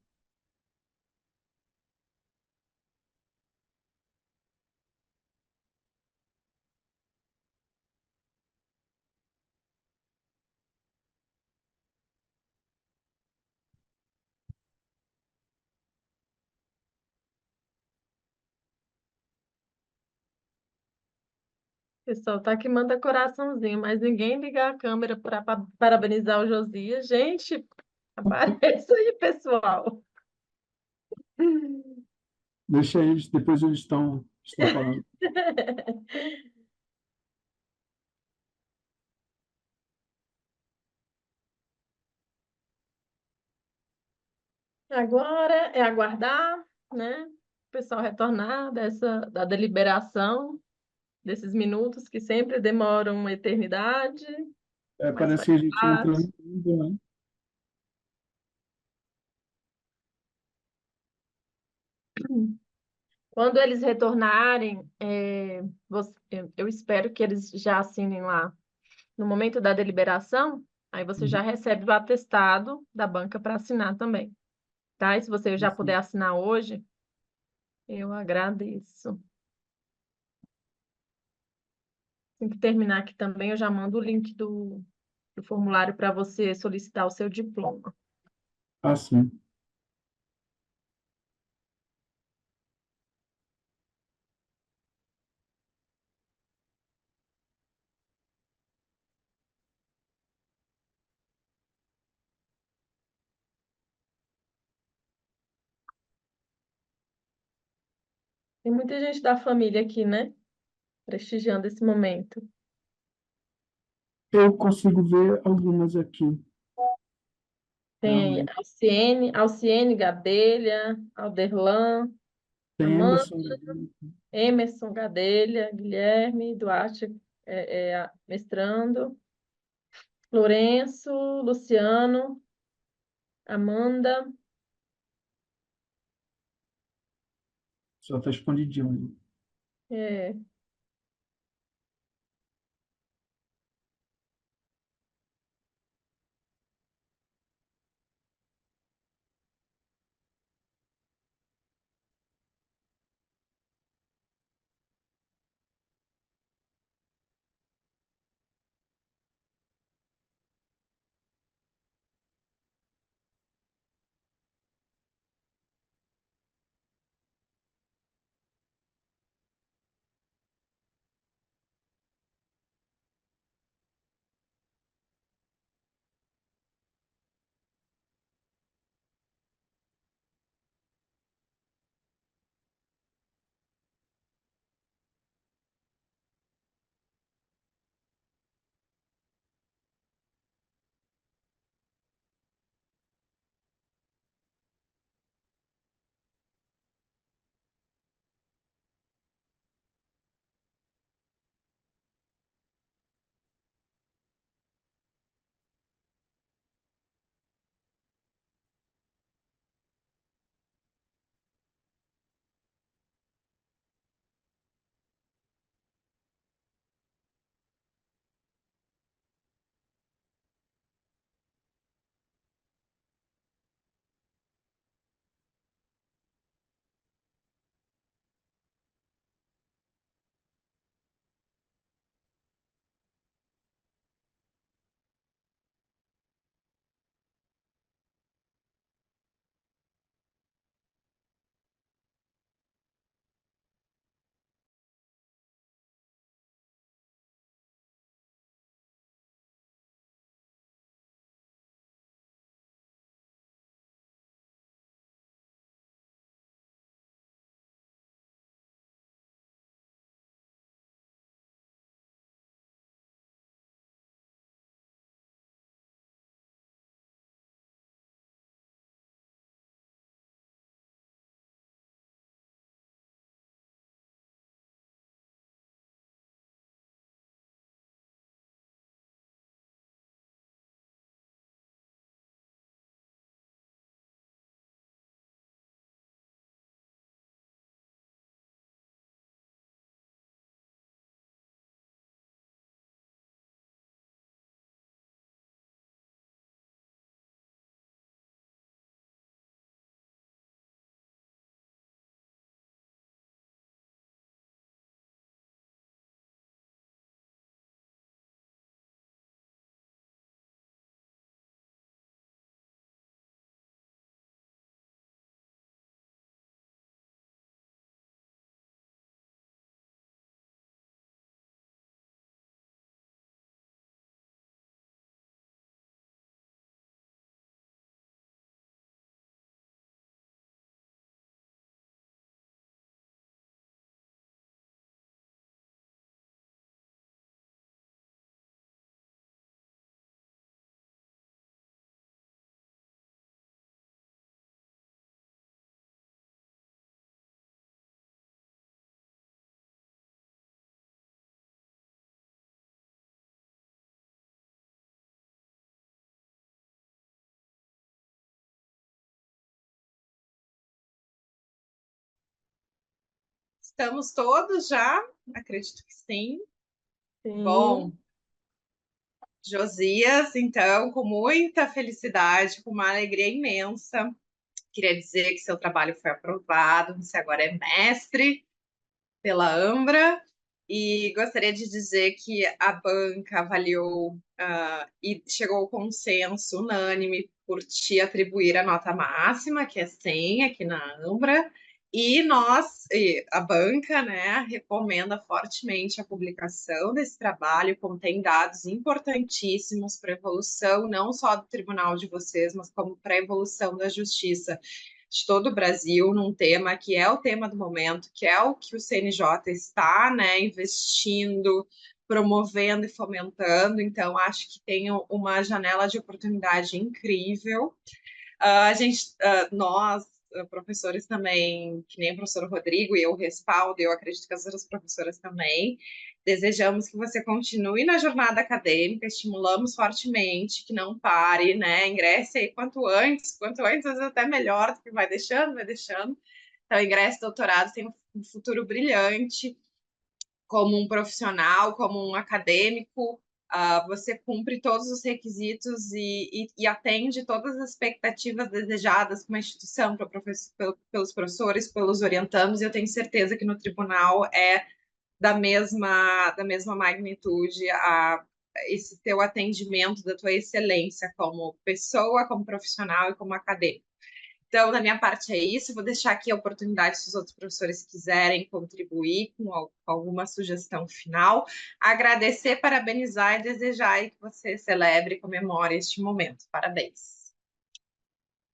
Speaker 6: O pessoal tá que manda coraçãozinho, mas ninguém liga a câmera para parabenizar o Josias. Gente, apareça aí, pessoal.
Speaker 3: Deixa eles, depois eles estão falando.
Speaker 6: Agora é aguardar, né? O pessoal retornar da deliberação, desses minutos que sempre demoram uma eternidade, mas
Speaker 3: Parece
Speaker 6: faz
Speaker 3: que a gente entrou
Speaker 6: parte.
Speaker 3: no mundo, né?
Speaker 6: Quando eles retornarem, eu espero que eles já assinem lá no momento da deliberação, aí você já recebe o atestado da banca para assinar também. tá? E se você já puder
Speaker 3: Sim.
Speaker 6: assinar hoje, eu agradeço. Assim que terminar aqui também, eu já mando o link do formulário para você solicitar o seu diploma.
Speaker 3: Sim.
Speaker 6: Tem muita gente da família aqui, né? Prestigiando esse momento.
Speaker 3: Eu consigo ver algumas aqui,
Speaker 6: Tem
Speaker 3: realmente.
Speaker 6: Alciene Gadelha, Alderlan,
Speaker 3: Tem
Speaker 6: Amanda,
Speaker 3: Emerson Gadelha.
Speaker 6: Emerson Gadelha, Guilherme Duarte, mestrando, Lourenço, Luciano, Amanda,
Speaker 3: Só está escondidinho ali.
Speaker 6: é,
Speaker 1: Estamos todos já? Acredito que sim. Bom,
Speaker 6: sim.
Speaker 1: Josias, então, com muita felicidade, com uma alegria imensa, Queria dizer que seu trabalho foi aprovado, você agora é mestre pela Ambra, e gostaria de dizer que a banca avaliou e chegou ao consenso unânime por te atribuir a nota máxima, que é 100 aqui na Ambra, e a banca, né, recomenda fortemente a publicação desse trabalho, contém dados importantíssimos para a evolução, não só do tribunal de vocês, mas como para a evolução da justiça de todo o Brasil, num tema que é o tema do momento, que é o que o CNJ está, né, investindo, promovendo e fomentando. Então, acho que tem uma janela de oportunidade incrível. Nós, professores também, que nem o professor Rodrigo, e eu respaldo, e eu acredito que as outras professoras também, desejamos que você continue na jornada acadêmica, estimulamos fortemente que não pare, né? Ingresse aí quanto antes, às vezes até melhor, porque vai deixando, vai deixando. Então, ingresse doutorado, tem um futuro brilhante como um profissional, como um acadêmico, você cumpre todos os requisitos e atende todas as expectativas desejadas por uma instituição, pelos professores, pelos orientandos, e eu tenho certeza que no tribunal é da mesma magnitude esse teu atendimento, da tua excelência como pessoa, como profissional e como acadêmico. Então, da minha parte é isso. Vou deixar aqui a oportunidade, se os outros professores quiserem contribuir com alguma sugestão final. Agradecer, parabenizar e desejar que você celebre e comemore este momento. Parabéns.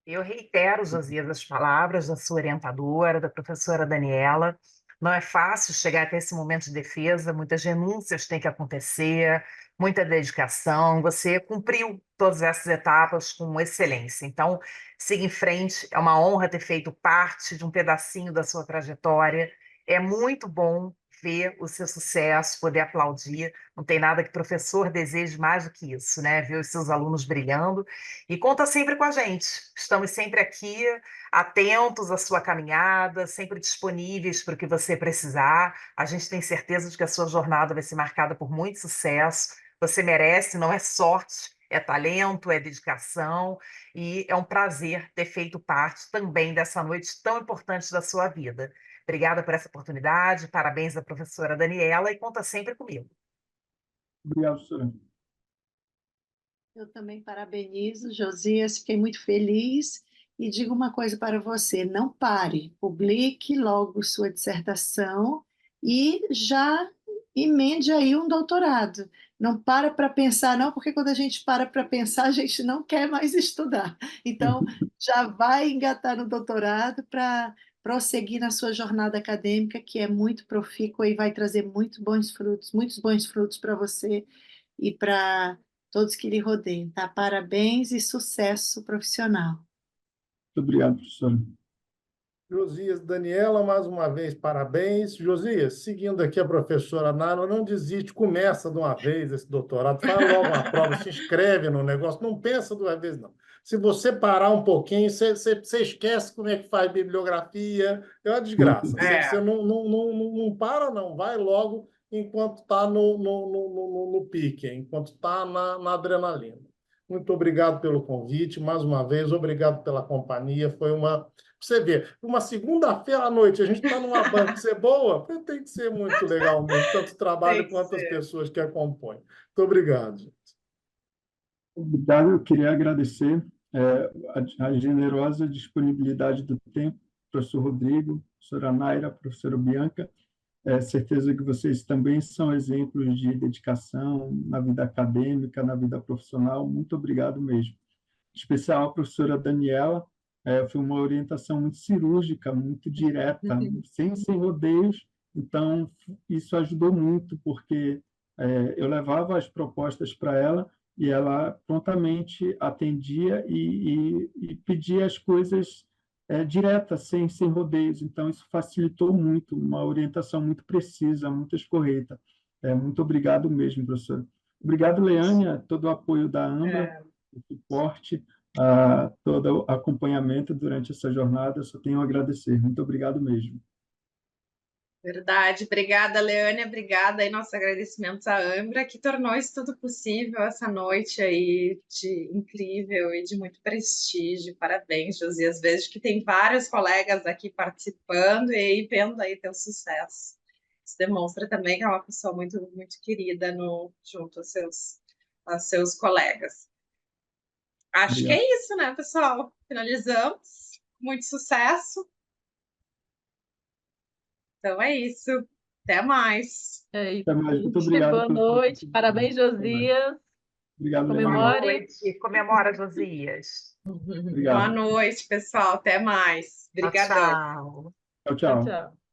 Speaker 5: Eu reitero, Josias, as palavras da sua orientadora, da professora Daniela. Não é fácil chegar até esse momento de defesa, muitas renúncias têm que acontecer, muita dedicação. Você cumpriu todas essas etapas com excelência. Então, siga em frente. É uma honra ter feito parte de um pedacinho da sua trajetória. É muito bom ver o seu sucesso, poder aplaudir. Não tem nada que professor deseje mais do que isso, né? Ver os seus alunos brilhando. E conta sempre com a gente. Estamos sempre aqui, atentos à sua caminhada, sempre disponíveis para o que você precisar. A gente tem certeza de que a sua jornada vai ser marcada por muito sucesso. Você merece, não é sorte, é talento, é dedicação, e é um prazer ter feito parte também dessa noite tão importante da sua vida. Obrigada por essa oportunidade, parabéns à professora Daniela e conta sempre comigo.
Speaker 3: Obrigado, professora.
Speaker 2: Eu também parabenizo, Josias, fiquei muito feliz e digo uma coisa para você: não pare, publique logo sua dissertação e já emende aí um doutorado. Não para pensar, não, porque quando a gente para pensar, a gente não quer mais estudar. Então, já vai engatar no doutorado para prosseguir na sua jornada acadêmica, que é muito profícua e vai trazer muitos bons frutos para você e para todos que lhe rodeiam, tá? Parabéns e sucesso profissional.
Speaker 3: Muito obrigado, professora.
Speaker 4: Josias, Daniela, mais uma vez, parabéns. Josias, seguindo aqui a professora Nara, não desiste, começa de uma vez esse doutorado, faz logo uma prova, se inscreve no negócio, não pensa duas vezes, não. Se você parar um pouquinho, você esquece como é que faz bibliografia, é uma desgraça. Você não para, não, vai logo enquanto está no pique, enquanto está na adrenalina. Muito obrigado pelo convite, mais uma vez, obrigado pela companhia, foi uma... Você vê, uma segunda-feira à noite, a gente está numa banca, ser boa, tem que ser muito legal mesmo, tanto o trabalho quanto as pessoas que a compõem. Muito obrigado, gente.
Speaker 3: Obrigado, eu queria agradecer a generosa disponibilidade do tempo, professor Rodrigo, professora Naira, professora Bianca. Certeza que vocês também são exemplos de dedicação na vida acadêmica, na vida profissional. Muito obrigado mesmo. Em especial a professora Daniela, foi uma orientação muito cirúrgica, muito direta, sem rodeios. Então, isso ajudou muito, porque eu levava as propostas para ela e ela prontamente atendia e pedia as coisas diretas, sem rodeios. Então, isso facilitou muito, uma orientação muito precisa, muito escorreita. Muito obrigado mesmo, professor. Obrigado, Leânia, todo o apoio da Ambra, o suporte, todo o acompanhamento durante essa jornada. Eu só tenho a agradecer. Muito obrigado mesmo.
Speaker 1: Verdade. Obrigada, Leânia. Obrigada e nossos agradecimentos à Ambra, que tornou isso tudo possível essa noite aí de incrível e de muito prestígio. Parabéns, Josias. Vejo que tem vários colegas aqui participando e aí vendo aí teu sucesso. Isso demonstra também que é uma pessoa muito, muito querida junto aos seus colegas. Acho que
Speaker 3: Obrigado.
Speaker 1: é isso, né, pessoal? Finalizamos. Muito sucesso. Então é isso. Até mais.
Speaker 6: É isso,
Speaker 3: Até mais. Muito
Speaker 6: gente.
Speaker 3: obrigado
Speaker 6: Boa
Speaker 3: pela
Speaker 6: noite.
Speaker 3: participação.
Speaker 6: Parabéns,
Speaker 3: Até mais.
Speaker 6: Josias.
Speaker 3: Obrigado,
Speaker 5: Boa
Speaker 3: Leandro.
Speaker 1: Comemore.
Speaker 5: noite. Comemora, Josias.
Speaker 1: Boa
Speaker 3: Obrigado.
Speaker 1: noite, pessoal. Até mais.
Speaker 5: Tchau,
Speaker 1: Obrigadão.
Speaker 5: tchau.
Speaker 3: Tchau,
Speaker 6: Tchau,
Speaker 3: tchau.
Speaker 6: tchau.